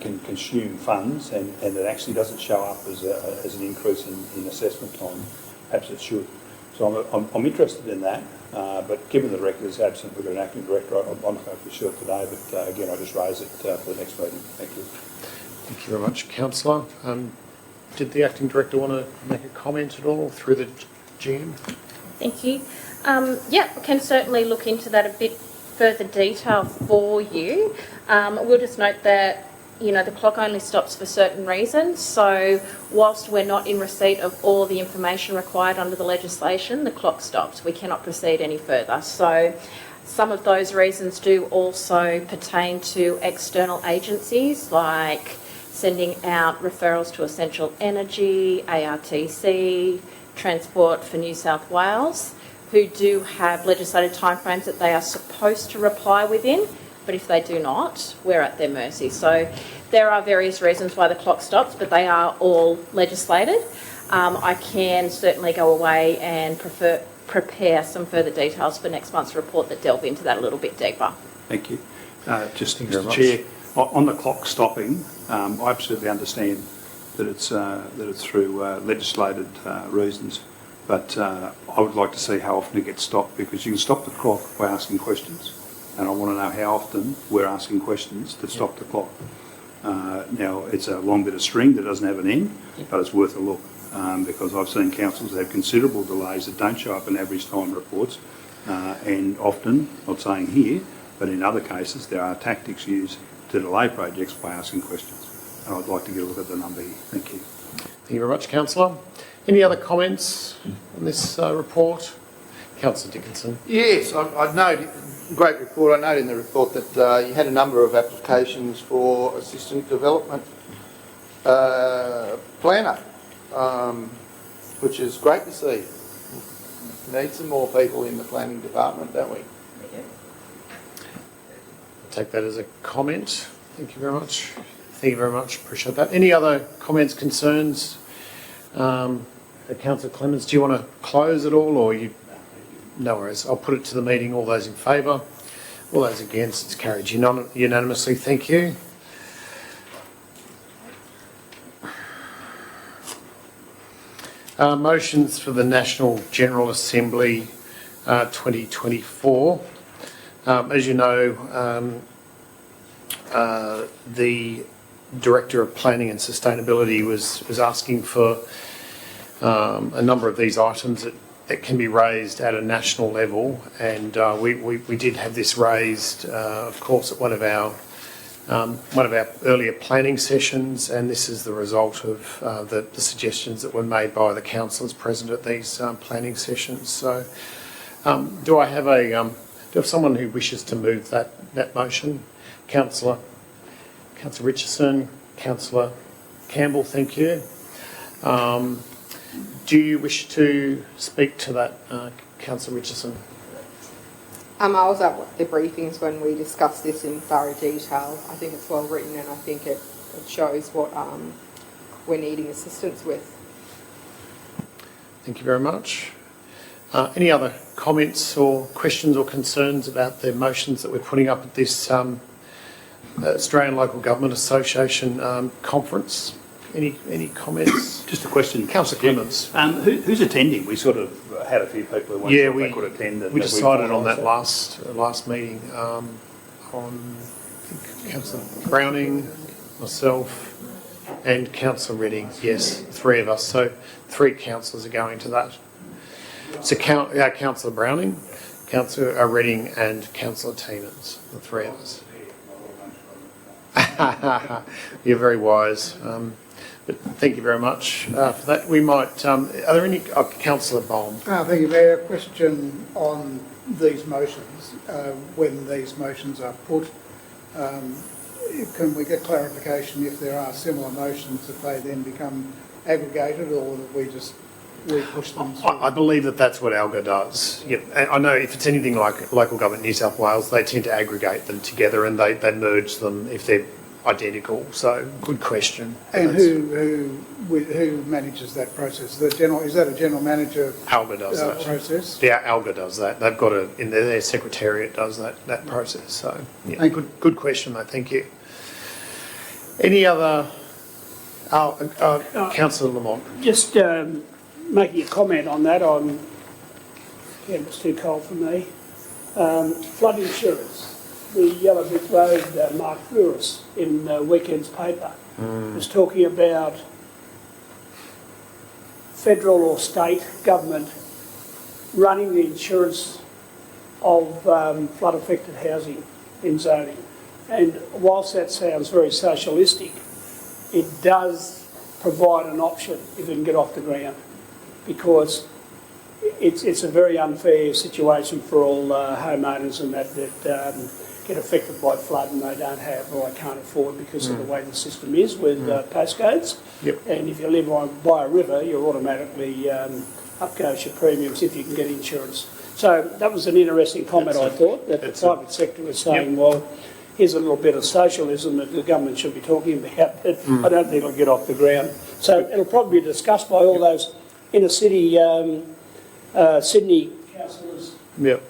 G: can consume funds, and it actually doesn't show up as an increase in assessment time. Perhaps it should. So I'm interested in that, but given the director is absent, we've got an acting director. I'm not going to pursue it today, but again, I'll just raise it for the next meeting. Thank you.
A: Thank you very much, Councillor. Did the acting director want to make a comment at all through the GM?
K: Thank you. Yeah, I can certainly look into that a bit further detail for you. We'll just note that, you know, the clock only stops for certain reasons. So whilst we're not in receipt of all the information required under the legislation, the clock stops. We cannot proceed any further. So some of those reasons do also pertain to external agencies, like sending out referrals to Essential Energy, ARTC, Transport for New South Wales, who do have legislated timeframes that they are supposed to reply within, but if they do not, we're at their mercy. So there are various reasons why the clock stops, but they are all legislated. I can certainly go away and prepare some further details for next month's report that delve into that a little bit deeper.
G: Thank you. Just, Mr. Chair, on the clock stopping, I absolutely understand that it's through legislated reasons, but I would like to see how often it gets stopped, because you can stop the clock by asking questions, and I want to know how often we're asking questions to stop the clock. Now, it's a long bit of string that doesn't have an end, but it's worth a look. because I've seen councils have considerable delays that don't show up in average time reports, and often, not saying here, but in other cases, there are tactics used to delay projects by asking questions. And I'd like to get a look at the number here. Thank you.
A: Thank you very much, Councillor. Any other comments on this report? Councillor Dickinson.
D: Yes, I note, great report. I note in the report that you had a number of applications for assistant development planner, which is great to see. Need some more people in the planning department, don't we?
A: Take that as a comment. Thank you very much. Thank you very much. Appreciate that. Any other comments, concerns? Councillor Clements, do you want to close it all, or you? No worries. I'll put it to the meeting. All those in favour? All those against? It's carried unanimously. Thank you. Motions for the National General Assembly 2024. As you know, the Director of Planning and Sustainability was asking for a number of these items that can be raised at a national level, and we did have this raised, of course, at one of our earlier planning sessions, and this is the result of the suggestions that were made by the councillors present at these planning sessions. So, do I have someone who wishes to move that motion? Councillor Richardson, Councillor Campbell, thank you. Do you wish to speak to that, Councillor Richardson?
M: I was at the briefings when we discussed this in thorough detail. I think it's well written, and I think it shows what we're needing assistance with.
A: Thank you very much. Any other comments or questions or concerns about the motions that we're putting up at this Australian Local Government Association conference? Any comments?
G: Just a question.
A: Councillor Clements.
G: Who's attending? We sort of had a few people who weren't sure they could attend.
A: We decided on that last meeting on I think Councillor Browning, myself and Councillor Redding. Yes, three of us. So 3 councillors are going to that. So Councillor Browning, Councillor Redding and Councillor Tiemans, the 3 of us. You're very wise. But thank you very much for that. We might, are there any, Councillor Bohm?
I: Thank you, Mayor. A question on these motions. When these motions are put, can we get clarification if there are similar motions that they then become aggregated, or that we push them through?
A: I believe that's what ALGA does. Yep. And I know if it's anything like Local Government New South Wales, they tend to aggregate them together and they merge them if they're identical. So, good question.
I: And who manages that process? Is that a general manager
A: ALGA does that
I: process?
A: Yeah, ALGA does that. They've got their secretariat does that process. So, yeah, good question, though. Thank you. Any other? Councillor Lamont.
C: Just making a comment on that. Yeah, it's too cold for me. Flood insurance. The Yellow Brick Road, Mark Burris in Weekend's paper was talking about federal or state government running the insurance of flood affected housing in zoning. And whilst that sounds very socialistic, it does provide an option if it can get off the ground, because it's a very unfair situation for all homeowners and that get affected by flood and they don't have or they can't afford because of the way the system is with postcodes.
A: Yep.
C: And if you live by a river, you're automatically up goes your premiums if you can get insurance. So that was an interesting comment, I thought, that the private sector was saying, well, here's a little bit of socialism that the government should be talking about, but I don't think it'll get off the ground. So it'll probably be discussed by all those inner city Sydney councillors.
A: Yep.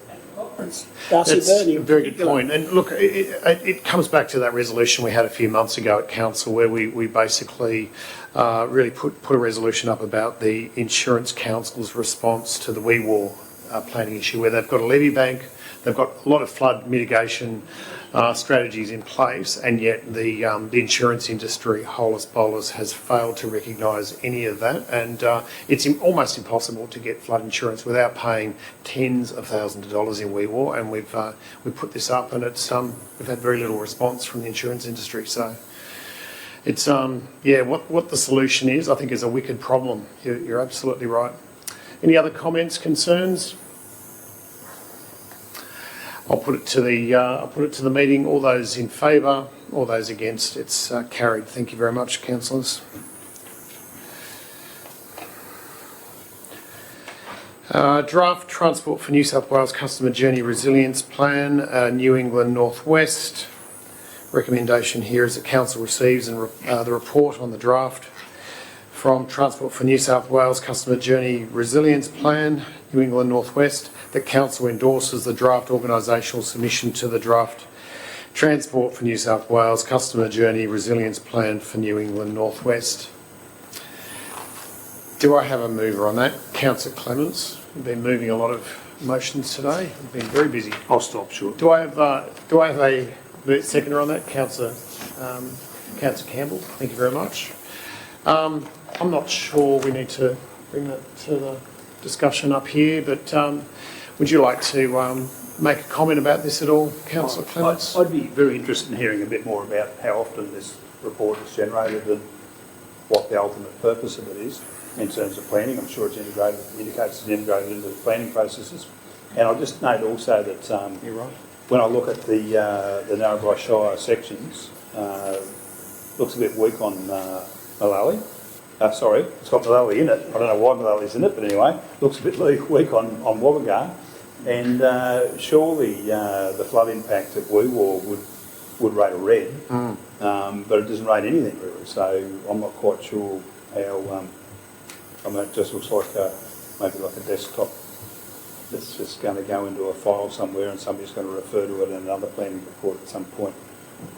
A: That's a very good point. And look, it comes back to that resolution we had a few months ago at council, where we basically really put a resolution up about the Insurance Council's response to the wee war planning issue where they've got a levy bank, they've got a lot of flood mitigation strategies in place, and yet the insurance industry, holus bolus, has failed to recognise any of that, and it's almost impossible to get flood insurance without paying tens of thousands of dollars in wee war, and we've put this up, and it's we've had very little response from the insurance industry. So it's what the solution is, I think, is a wicked problem. You're absolutely right. Any other comments, concerns? I'll put it to the meeting. All those in favour, all those against, it's carried. Thank you very much, councillors. Draft Transport for New South Wales Customer Journey Resilience Plan, New England North West. Recommendation here is that council receives the report on the draft from Transport for New South Wales Customer Journey Resilience Plan, New England North West, that council endorses the draft organisational submission to the draft Transport for New South Wales Customer Journey Resilience Plan for New England North West. Do I have a mover on that? Councillor Clements. We've been moving a lot of motions today. We've been very busy.
G: I'll stop short.
A: Do I have a seconder on that? Councillor Campbell. Thank you very much. I'm not sure we need to bring that to the discussion up here, but would you like to make a comment about this at all, Councillor Clements?
G: I'd be very interested in hearing a bit more about how often this report is generated and what the ultimate purpose of it is in terms of planning. I'm sure it's indicates it's integrated into the planning processes. And I'll just note also that
A: You're right.
G: when I look at the Narrabri Shire sections, looks a bit weak on Malali. Sorry, it's got Malali in it. I don't know why Malali's in it, but anyway, looks a bit weak on Wabbagar. And surely the flood impact at Weewar would rate a red, but it doesn't rate anything really. So I'm not quite sure how. It just looks like maybe like a desktop that's just going to go into a file somewhere, and somebody's going to refer to it in another planning report at some point,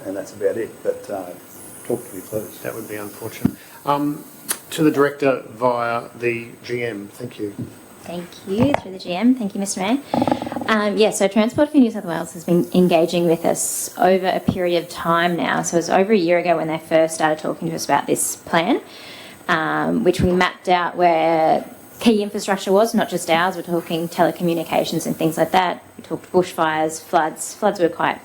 G: and that's about it. But talk to me, please.
A: That would be unfortunate. To the Director via the GM. Thank you.
L: Thank you, through the GM. Thank you, Mr Mayor. So Transport for New South Wales has been engaging with us over a period of time now. So it was over a year ago when they first started talking to us about this plan, which we mapped out where key infrastructure was, not just ours. We're talking telecommunications and things like that. We talked bushfires, floods. Floods we were quite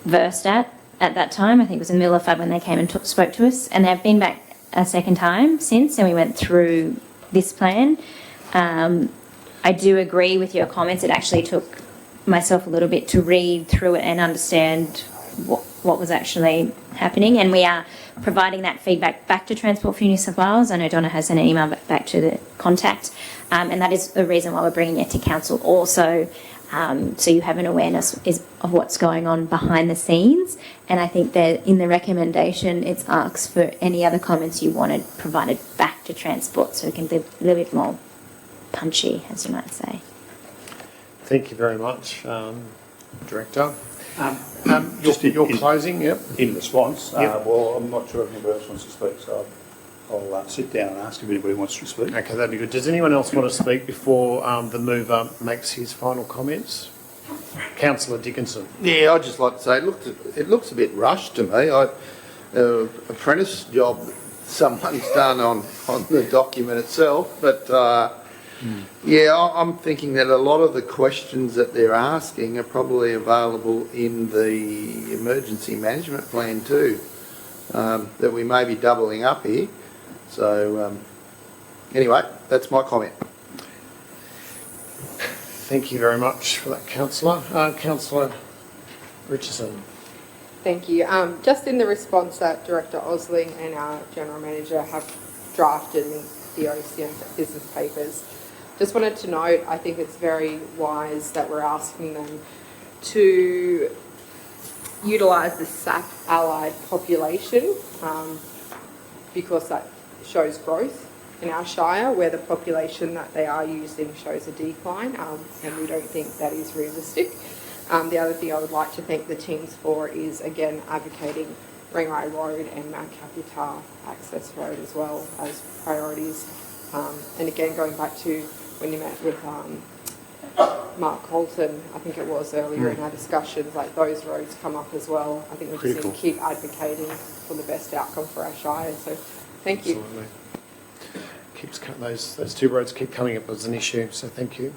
L: versed at that time. I think it was in the middle of flood when they came and spoke to us. And they've been back a second time since, and we went through this plan. I do agree with your comments. It actually took myself a little bit to read through it and understand what was actually happening, and we are providing that feedback back to Transport for New South Wales. I know Donna has sent an email back to the contact, and that is the reason why we're bringing it to council also, so you have an awareness of what's going on behind the scenes. And I think that in the recommendation it's asks for any other comments you wanted provided back to Transport, so we can be a little bit more punchy, as you might say.
A: Thank you very much, Director.
G: Just
A: your closing, yep.
G: In response,
A: Yep.
G: well, I'm not sure if anybody else wants to speak, so I'll sit down and ask if anybody wants to speak.
A: Okay, that'd be good. Does anyone else want to speak before the mover makes his final comments? Councillor Dickinson.
D: Yeah, I'd just like to say it looks a bit rushed to me. Apprentice job someone's done on the document itself, but I'm thinking that a lot of the questions that they're asking are probably available in the emergency management plan too, that we may be doubling up here. So anyway, that's my comment.
A: Thank you very much for that, Councillor. Councillor Richardson.
M: Thank you. Just in the response that Director Osling and our General Manager have drafted in the OCM business papers, just wanted to note, I think it's very wise that we're asking them to utilise the SAP allied population, because that shows growth in our Shire, where the population that they are using shows a decline, and we don't think that is realistic. The other thing I would like to thank the teams for is, again, advocating Ringray Road and Mount Capital Access Road as well as priorities. And again, going back to when you met with Mark Colton, I think it was earlier in our discussions, like those roads come up as well. I think we just need to keep advocating for the best outcome for our Shire. So thank you.
A: Absolutely. Those two roads keep coming up as an issue, so thank you.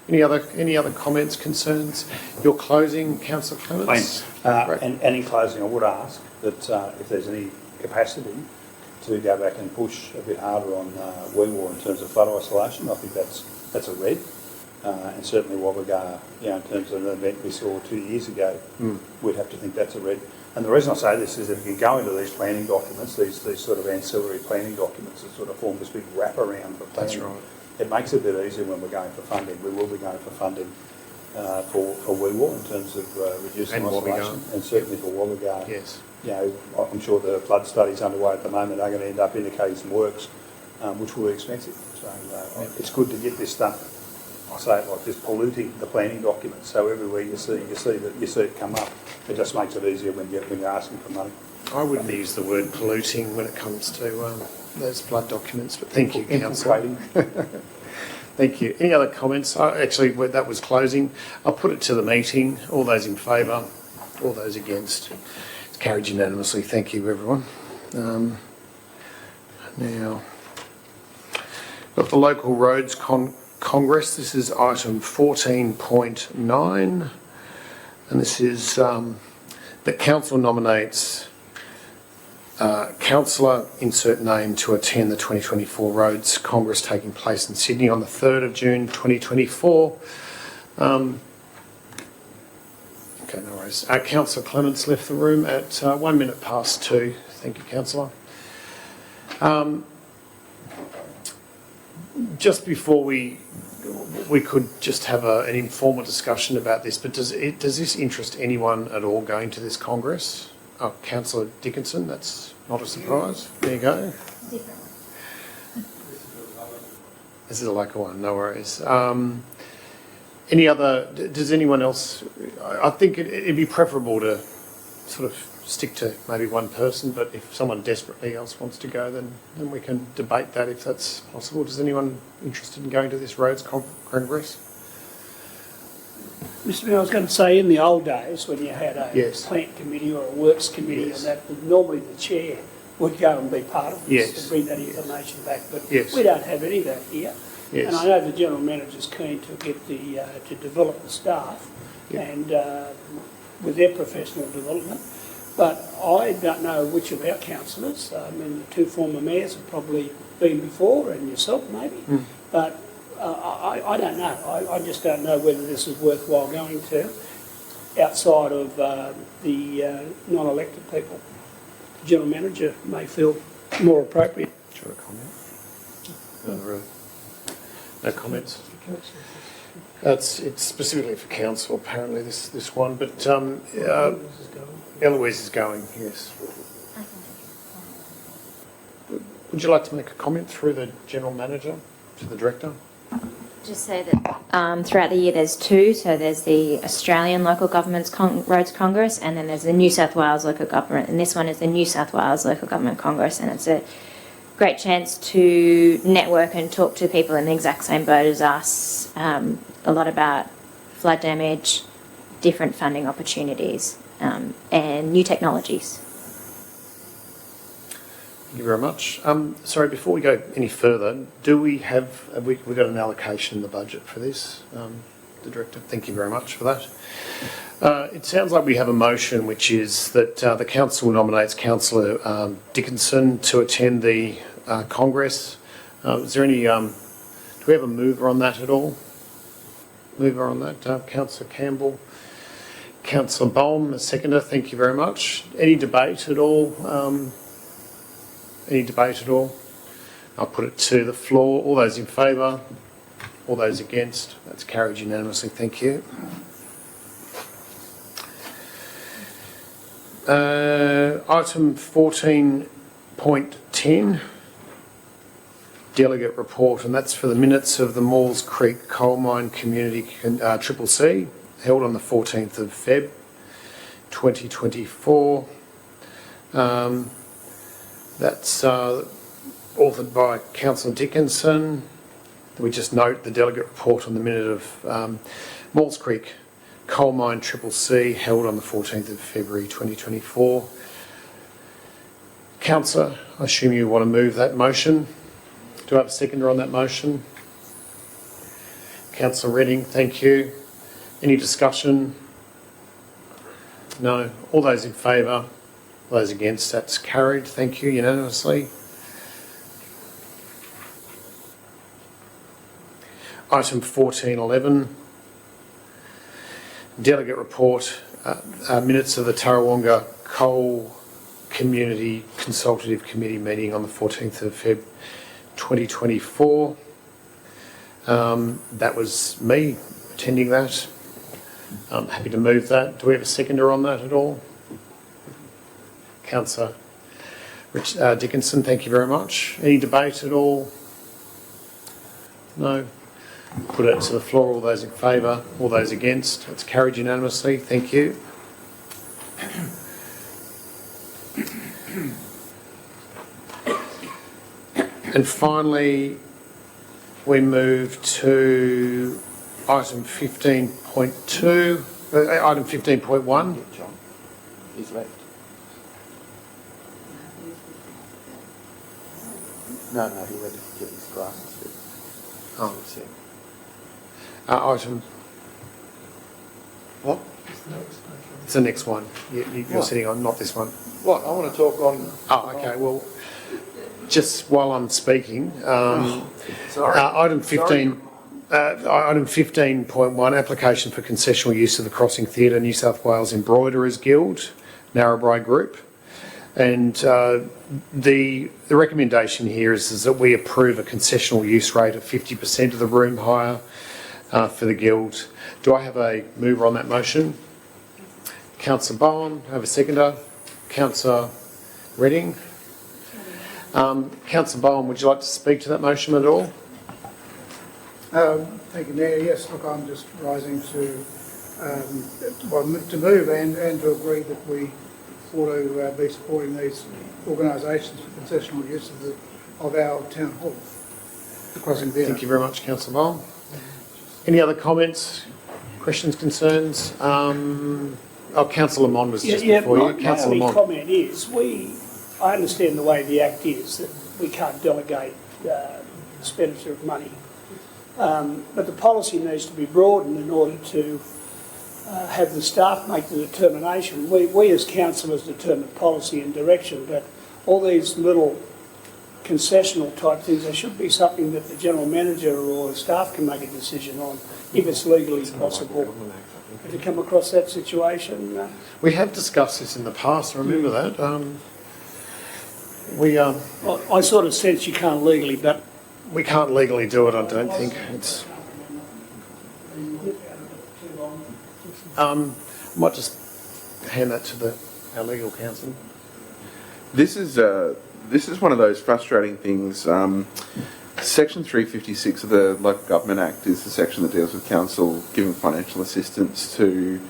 A: Any other comments, concerns? Your closing, Councillor Clements?
G: And in closing, I would ask that if there's any capacity to go back and push a bit harder on Wee-Waa in terms of flood isolation. I think that's a red. And certainly Wagga, in terms of an event we saw 2 years ago, we'd have to think that's a red. And the reason I say this is if you go into these planning documents, these sort of ancillary planning documents that sort of form this big wraparound for planning,
A: That's right.
G: it makes it a bit easier when we're going for funding. We will be going for funding for Wee-Waa in terms of reducing
A: And
G: isolation, and certainly for Wagga.
A: Yes.
G: I'm sure the flood studies underway at the moment are going to end up indicating some works, which will be expensive. So it's good to get this stuff. I say it like this, polluting the planning documents. So everywhere you see it come up, it just makes it easier when you're asking for money.
A: I wouldn't use the word polluting when it comes to those flood documents, but thank you, Councillor. Thank you. Any other comments? Actually, that was closing. I'll put it to the meeting. All those in favour? All those against? It's carried unanimously. Thank you, everyone. Now, got the Local Roads Congress. This is item 14.9, and this is the council nominates councillor insert name to attend the 2024 Roads Congress taking place in Sydney on the 3rd of June 2024. Okay, no worries. Councillor Clements left the room at 1 minute past 2. Thank you, Councillor. Just before we could just have an informal discussion about this, but does this interest anyone at all going to this Congress? Oh, Councillor Dickinson, that's not a surprise. There you go. This is a local one, no worries. Any other, does anyone else, I think it'd be preferable to sort of stick to maybe one person, but if someone desperately else wants to go, then we can debate that if that's possible. Is anyone interested in going to this Roads Congress?
C: Mr Mayor, I was going to say, in the old days when you had a
A: Yes.
C: plant committee or a works committee,
A: Yes.
C: and that normally the chair would go and be part of this
A: Yes.
C: and bring that information back, but
A: Yes.
C: we don't have any of that here.
A: Yes.
C: And I know the general manager's keen to get to develop the staff and with their professional development. But I don't know which of our councillors, I mean the two former mayors have probably been before, and yourself maybe, but I don't know. I just don't know whether this is worthwhile going to outside of the non-elected people. The general manager may feel more appropriate.
A: Do you want to comment? No comments? It's specifically for council, apparently, this one, but Eloise is going, yes. Would you like to make a comment through the general manager to the director?
L: Just say that throughout the year there's two, so there's the Australian Local Governments Roads Congress, and then there's the New South Wales Local Government, and this one is the New South Wales Local Government Congress, and it's a great chance to network and talk to people in the exact same boat as us, a lot about flood damage, different funding opportunities, and new technologies.
A: Thank you very much. Sorry, before we go any further, have we got an allocation in the budget for this, the director? Thank you very much for that. It sounds like we have a motion which is that the council nominates Councillor Dickinson to attend the Congress. Is there any, do we have a mover on that at all? Mover on that, Councillor Campbell. Councillor Bohm, a seconder, thank you very much. Any debate at all? Any debate at all? I'll put it to the floor. All those in favour? All those against? That's carried unanimously. Thank you. Item 14.10, delegate report, and that's for the minutes of the Maules Creek Coal Mine Community CCC, held on the 14th of Feb 2024. That's authored by Councillor Dickinson, we just note the delegate report on the minute of Maules Creek Coal Mine CCC held on the 14th of February 2024. Councillor, I assume you want to move that motion. Do I have a seconder on that motion? Councillor Redding, thank you. Any discussion? No. All those in favour? All those against? That's carried. Thank you unanimously. Item 14.11. Delegate report, minutes of the Tarrawonga Coal Community Consultative Committee meeting on the 14th of Feb 2024. That was me attending that. I'm happy to move that. Do we have a seconder on that at all? Councillor Dickinson, thank you very much. Any debate at all? No. Put it to the floor. All those in favour, all those against. It's carried unanimously. Thank you. And finally, we move to item 15.2, item 15.1.
D: John, he's left. No, he went to get his glasses.
A: Oh, item.
D: What?
A: It's the next one. You're sitting on, not this one.
D: What? I want to talk on.
A: Oh, okay. Well, just while I'm speaking,
D: Sorry.
A: item 15. Item 15.1, application for concessional use of the Crossing Theatre New South Wales Embroiderers Guild, Narrabri Group. And the recommendation here is that we approve a concessional use rate of 50% of the room hire for the Guild. Do I have a mover on that motion? Councillor Bowen, have a seconder? Councillor Redding? Councillor Bowen, would you like to speak to that motion at all?
I: Thank you, Mayor. Yes, look, I'm just rising to move and to agree that we ought to be supporting these organisations for concessional use of our town hall, the Crossing Theatre.
A: Thank you very much, Councillor Bowen. Any other comments, questions, concerns? Councillor Lamond was just before you.
C: My only comment is, I understand the way the Act is, that we can't delegate expenditure of money. But the policy needs to be broadened in order to have the staff make the determination. We as councillors determine policy and direction, but all these little concessional type things, there should be something that the general manager or the staff can make a decision on if it's legally possible. If you come across that situation...
A: we have discussed this in the past, I remember that.
C: I sort of sense you can't legally, but...
A: We can't legally do it, I don't think. It's... I might just hand that to our legal counsel.
N: This is one of those frustrating things. Section 356 of the Local Government Act is the section that deals with council giving financial assistance to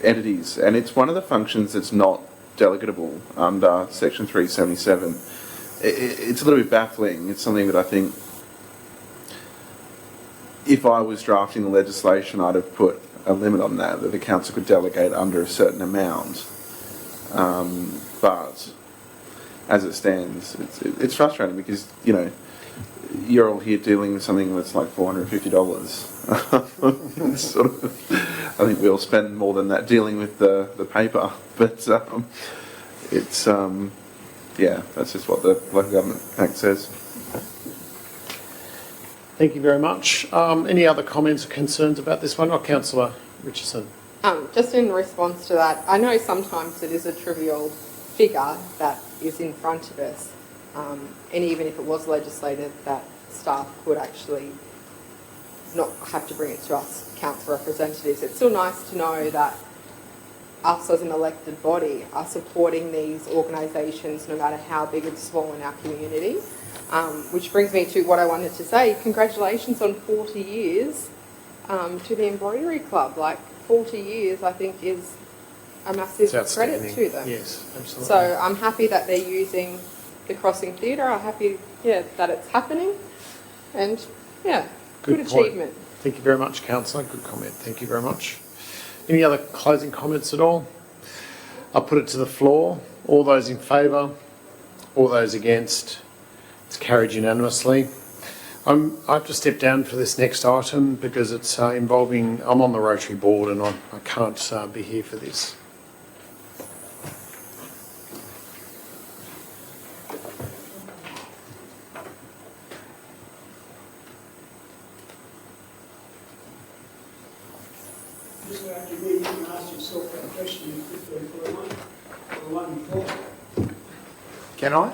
N: entities, and it's one of the functions that's not delegatable under Section 377. It's a little bit baffling. It's something that I think, if I was drafting the legislation, I'd have put a limit on that the council could delegate under a certain amount. But as it stands, it's frustrating because, you know, you're all here dealing with something that's like $450. It's sort of, I think we all spend more than that dealing with the paper, but it's yeah, that's just what the Local Government Act says.
A: Thank you very much. Any other comments or concerns about this one? Councillor Richardson.
M: Just in response to that, I know sometimes it is a trivial figure that is in front of us, and even if it was legislated, that staff could actually not have to bring it to us council representatives. It's still nice to know that us as an elected body are supporting these organisations no matter how big or small in our community. Which brings me to what I wanted to say. Congratulations on 40 years to the Embroidery Club. Like, 40 years, I think, is a massive credit to them.
A: Yes, absolutely.
M: So I'm happy that they're using the Crossing Theatre. I'm happy, that it's happening. And Yeah, good
A: point.
M: achievement.
A: Thank you very much, Councillor. Good comment. Thank you very much. Any other closing comments at all? I'll put it to the floor. All those in favour? All those against? It's carried unanimously. I have to step down for this next item because it's involving, I'm on the Rotary Board and I can't be here for this.
C: Mr. Academy, you can ask yourself that question in 1541, or the one before.
D: Can I?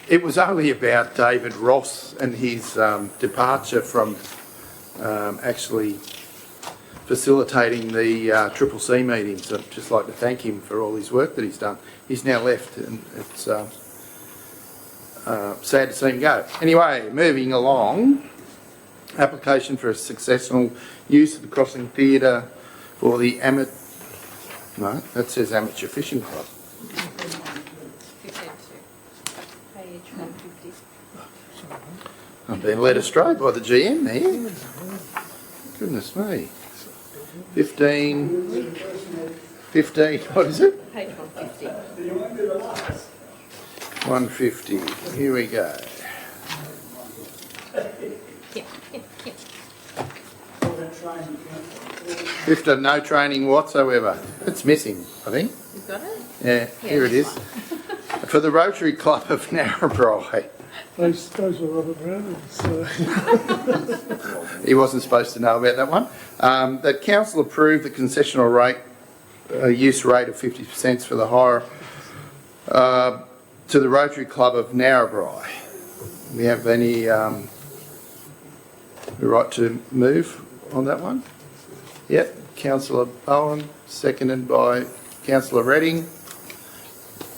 D: It was only about David Ross and his departure from actually facilitating the Triple C meetings. I'd just like to thank him for all his work that he's done. He's now left and it's sad to see him go. Anyway, moving along, application for a successful use of the Crossing Theatre for the no, that says Amateur Fishing Club.
K: Page 150.
D: I've been led astray by the GM there. Goodness me. 15, what is it?
K: Page 150.
D: 150, here we go. No training whatsoever. It's missing, I think.
K: You've got it?
D: Yeah, here it is. For the Rotary Club of Narrabri.
F: Those were Robert Brown's.
D: He wasn't supposed to know about that one. That council approved the concessional rate, use rate of 50% for the hire to the Rotary Club of Narrabri. We have any right to move on that one? Yep, Councillor Bowen, seconded by Councillor Redding.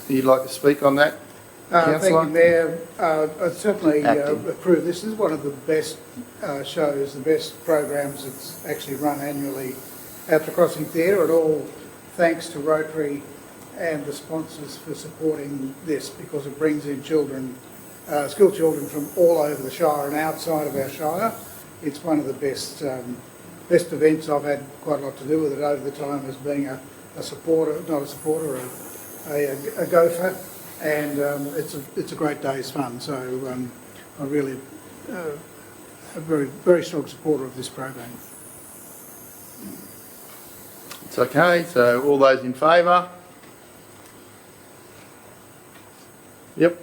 D: You'd like to speak on that?
I: Thank you, Mayor. I'd certainly approve. This is one of the best shows, the best programs that's actually run annually at the Crossing Theatre. It all thanks to Rotary and the sponsors for supporting this, because it brings in children, school children from all over the Shire and outside of our Shire. It's one of the best events. I've had quite a lot to do with it over the time as being a supporter, not a supporter, a gopher. And it's a great day's fun. So I'm really a very strong supporter of this program.
D: It's okay. So all those in favour? Yep.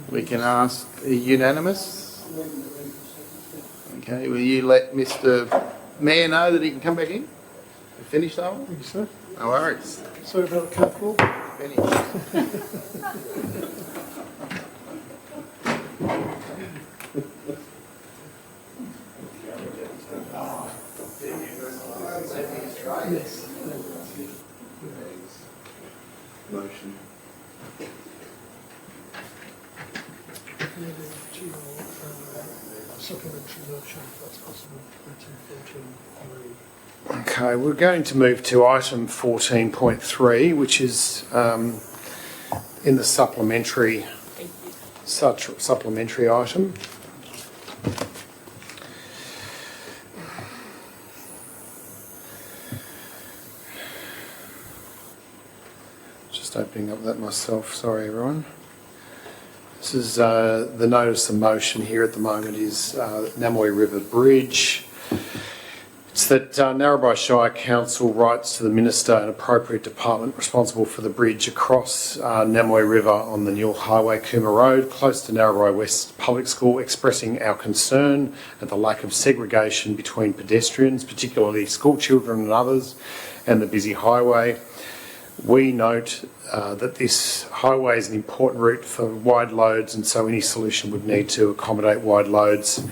D: We can ask unanimous. Okay. Will you let Mr. Mayor know that he can come back in? Finish that one?
F: Thank you, sir.
D: No worries.
F: Sorry about the catwalk.
D: Finish.
F: Yes.
N: Motion.
F: Supplementary motion, if that's possible. 14.3.
A: Okay, we're going to move to item 14.3, which is in the supplementary item. Just opening up that myself. Sorry, everyone. This is the notice of motion here at the moment is Namoi River Bridge. It's that Narrabri Shire Council writes to the Minister and appropriate department responsible for the bridge across Namoi River on the Newell Highway, Cooma Road, close to Narrabri West Public School, expressing our concern at the lack of segregation between pedestrians, particularly school children and others, and the busy highway. We note that this highway is an important route for wide loads, and so any solution would need to accommodate wide loads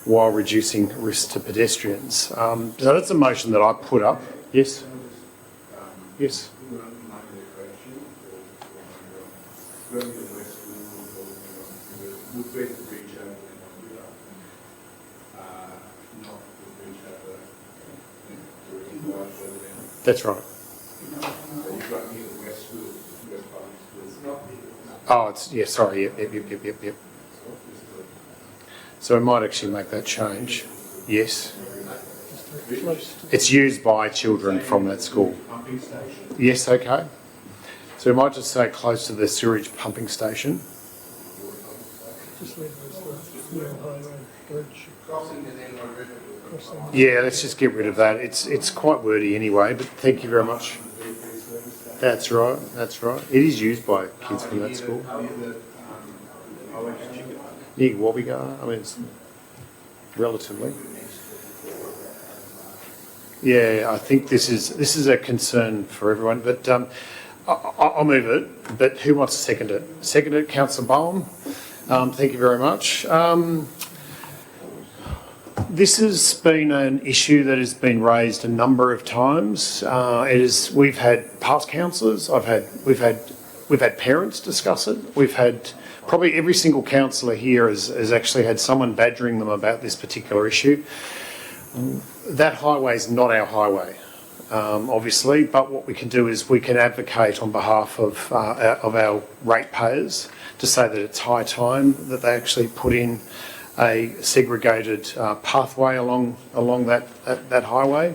A: while reducing risk to pedestrians. So that's a motion that I put up. Yes? Yes? That's right. Oh, it's, yeah, sorry, yep. So we might actually make that change. Yes. It's used by children from that school. Yes, okay. So we might just say close to the sewage pumping station.
F: Just leave the Mill Highway Bridge.
A: Yeah, let's just get rid of that. It's quite wordy anyway, but thank you very much. That's right, that's right. It is used by kids from that school. Near Wobbegar, I mean, it's relatively. Yeah, I think this is a concern for everyone, but I'll move it. But who wants to second it? Second it, Councillor Bowen. Thank you very much. This has been an issue that has been raised a number of times. We've had past councillors. We've had parents discuss it. We've had probably every single councillor here has actually had someone badgering them about this particular issue. That highway is not our highway, obviously, but what we can do is we can advocate on behalf of our ratepayers to say that it's high time that they actually put in a segregated pathway along that highway,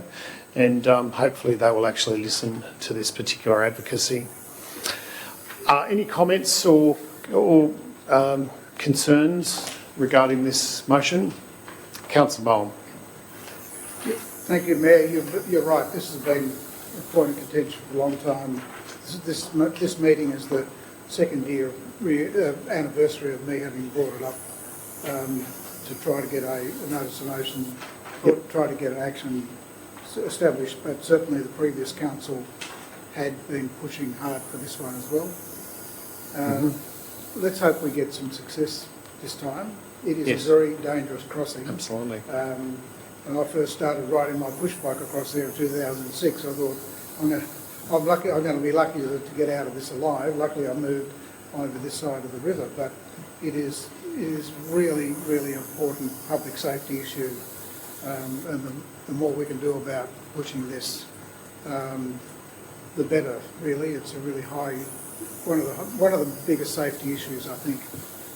A: and hopefully they will actually listen to this particular advocacy. Any comments or concerns regarding this motion? Councillor Bowen.
I: Thank you, Mayor. You're right. This has been a point of contention for a long time. This meeting is the second year anniversary of me having brought it up to try to get a notice of motion, try to get an action established. But certainly the previous council had been pushing hard for this one as well. Let's hope we get some success this time. It is a very dangerous crossing.
A: Absolutely.
I: When I first started riding my push bike across there in 2006, I thought I'm going to be lucky to get out of this alive. Luckily, I moved over this side of the river, but it is really, really important public safety issue, and the more we can do about pushing this, the better. Really, it's a really high, one of the biggest safety issues I think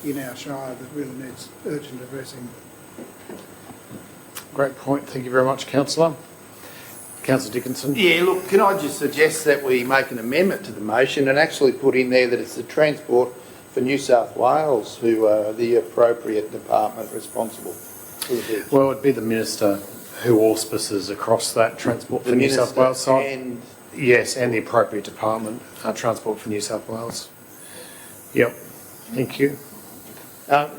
I: in our shire that really needs urgent addressing.
A: Great point. Thank you very much, Councillor. Councillor Dickinson.
D: Yeah, look, can I just suggest that we make an amendment to the motion and actually put in there that it's the Transport for New South Wales who are the appropriate department responsible for the bid.
A: Well, it'd be the Minister who auspices across that Transport for New South Wales side. Yes, and the appropriate department, Transport for New South Wales. Yep. Thank you. To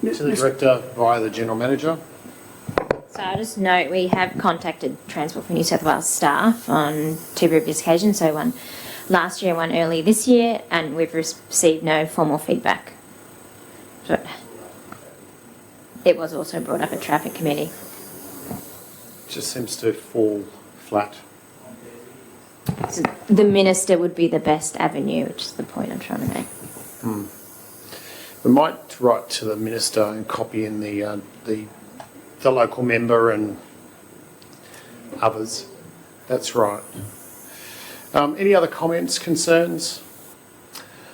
A: the Director via the General Manager.
L: So I'll just note we have contacted Transport for New South Wales staff on 2 previous occasions, so one last year, one early this year, and we've received no formal feedback. But it was also brought up at Traffic Committee.
A: Just seems to fall flat.
L: So the Minister would be the best avenue, which is the point I'm trying to make.
A: We might write to the Minister and copy in the local member and others. That's right. Any other comments, concerns?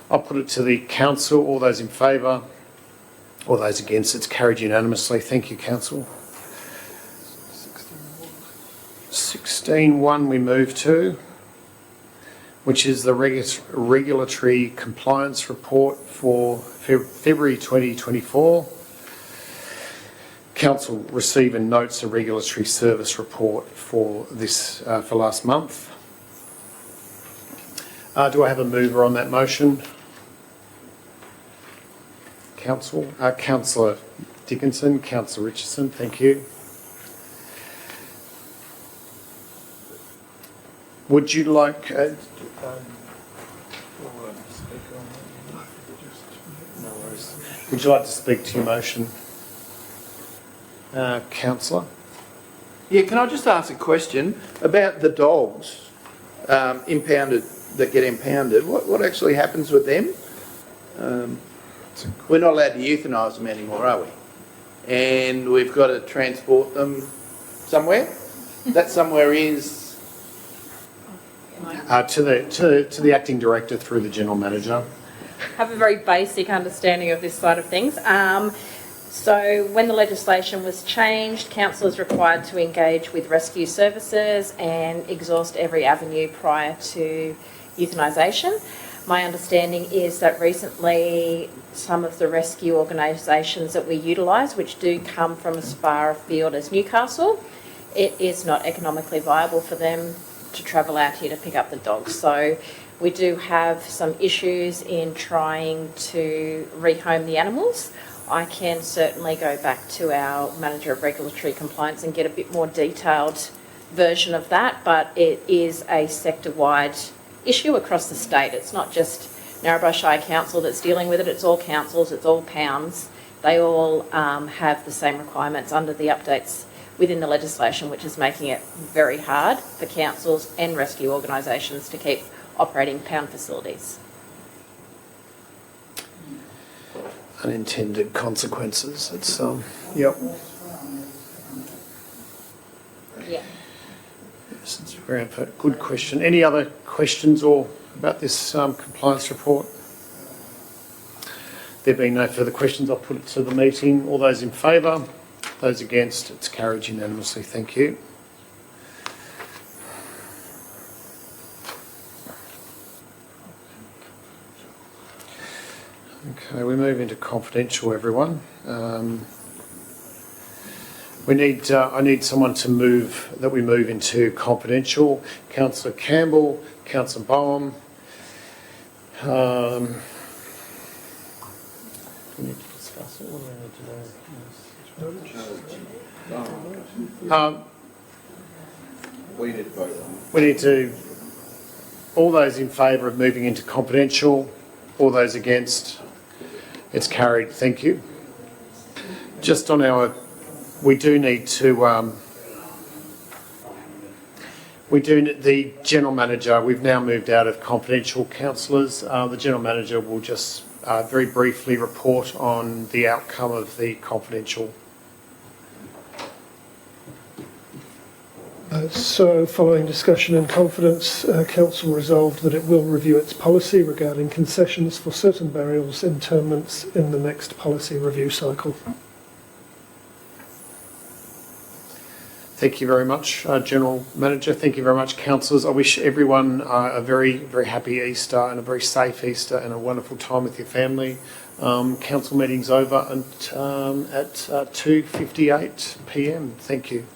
A: I'll put it to the Council. All those in favour? All those against? It's carried unanimously. Thank you, Council. 16.1 we move to, which is the regulatory compliance report for February 2024. Council receive and notes a regulatory service report for this for last month. Do I have a mover on that motion? Councillor Dickinson, Councillor Richardson, thank you. Would you like? Would you like to speak to your motion? Councillor?
D: Yeah, can I just ask a question about the dogs impounded that get impounded? What actually happens with them? We're not allowed to euthanise them anymore, are we? And we've got to transport them somewhere. That somewhere is
A: To the acting director through the general manager.
K: Have a very basic understanding of this side of things. So when the legislation was changed, council is required to engage with rescue services and exhaust every avenue prior to euthanisation. My understanding is that recently some of the rescue organisations that we utilise, which do come from as far afield as Newcastle, it is not economically viable for them to travel out here to pick up the dogs. So we do have some issues in trying to rehome the animals. I can certainly go back to our Manager of Regulatory Compliance and get a bit more detailed version of that, but it is a sector-wide issue across the state. It's not just Narrabri Shire Council that's dealing with it, it's all councils, it's all pounds. They all have the same requirements under the updates within the legislation, which is making it very hard for councils and rescue organisations to keep operating pound facilities.
A: Unintended consequences. It's yep.
K: Yeah.
A: Yes, it's very good question. Any other questions or about this compliance report? There being no further questions, I'll put it to the meeting. All those in favour? Those against? It's carried unanimously. Thank you. Okay, we move into confidential, everyone. I need someone to move, that we move into confidential. Councillor Campbell, Councillor Bowen. Do we need to discuss it? What do we need to do?
N: We need to vote on
A: We need to, all those in favour of moving into confidential, all those against, it's carried. Thank you. Just on our, we do need to, the general manager, we've now moved out of confidential councillors. The general manager will just very briefly report on the outcome of the confidential.
F: So, following discussion in confidence, Council resolved that it will review its policy regarding concessions for certain burials interments in the next policy review cycle.
A: Thank you very much, General Manager. Thank you very much, councillors. I wish everyone a very, very happy Easter and a very safe Easter and a wonderful time with your family. Council meeting's over at 2:58 p.m. Thank you.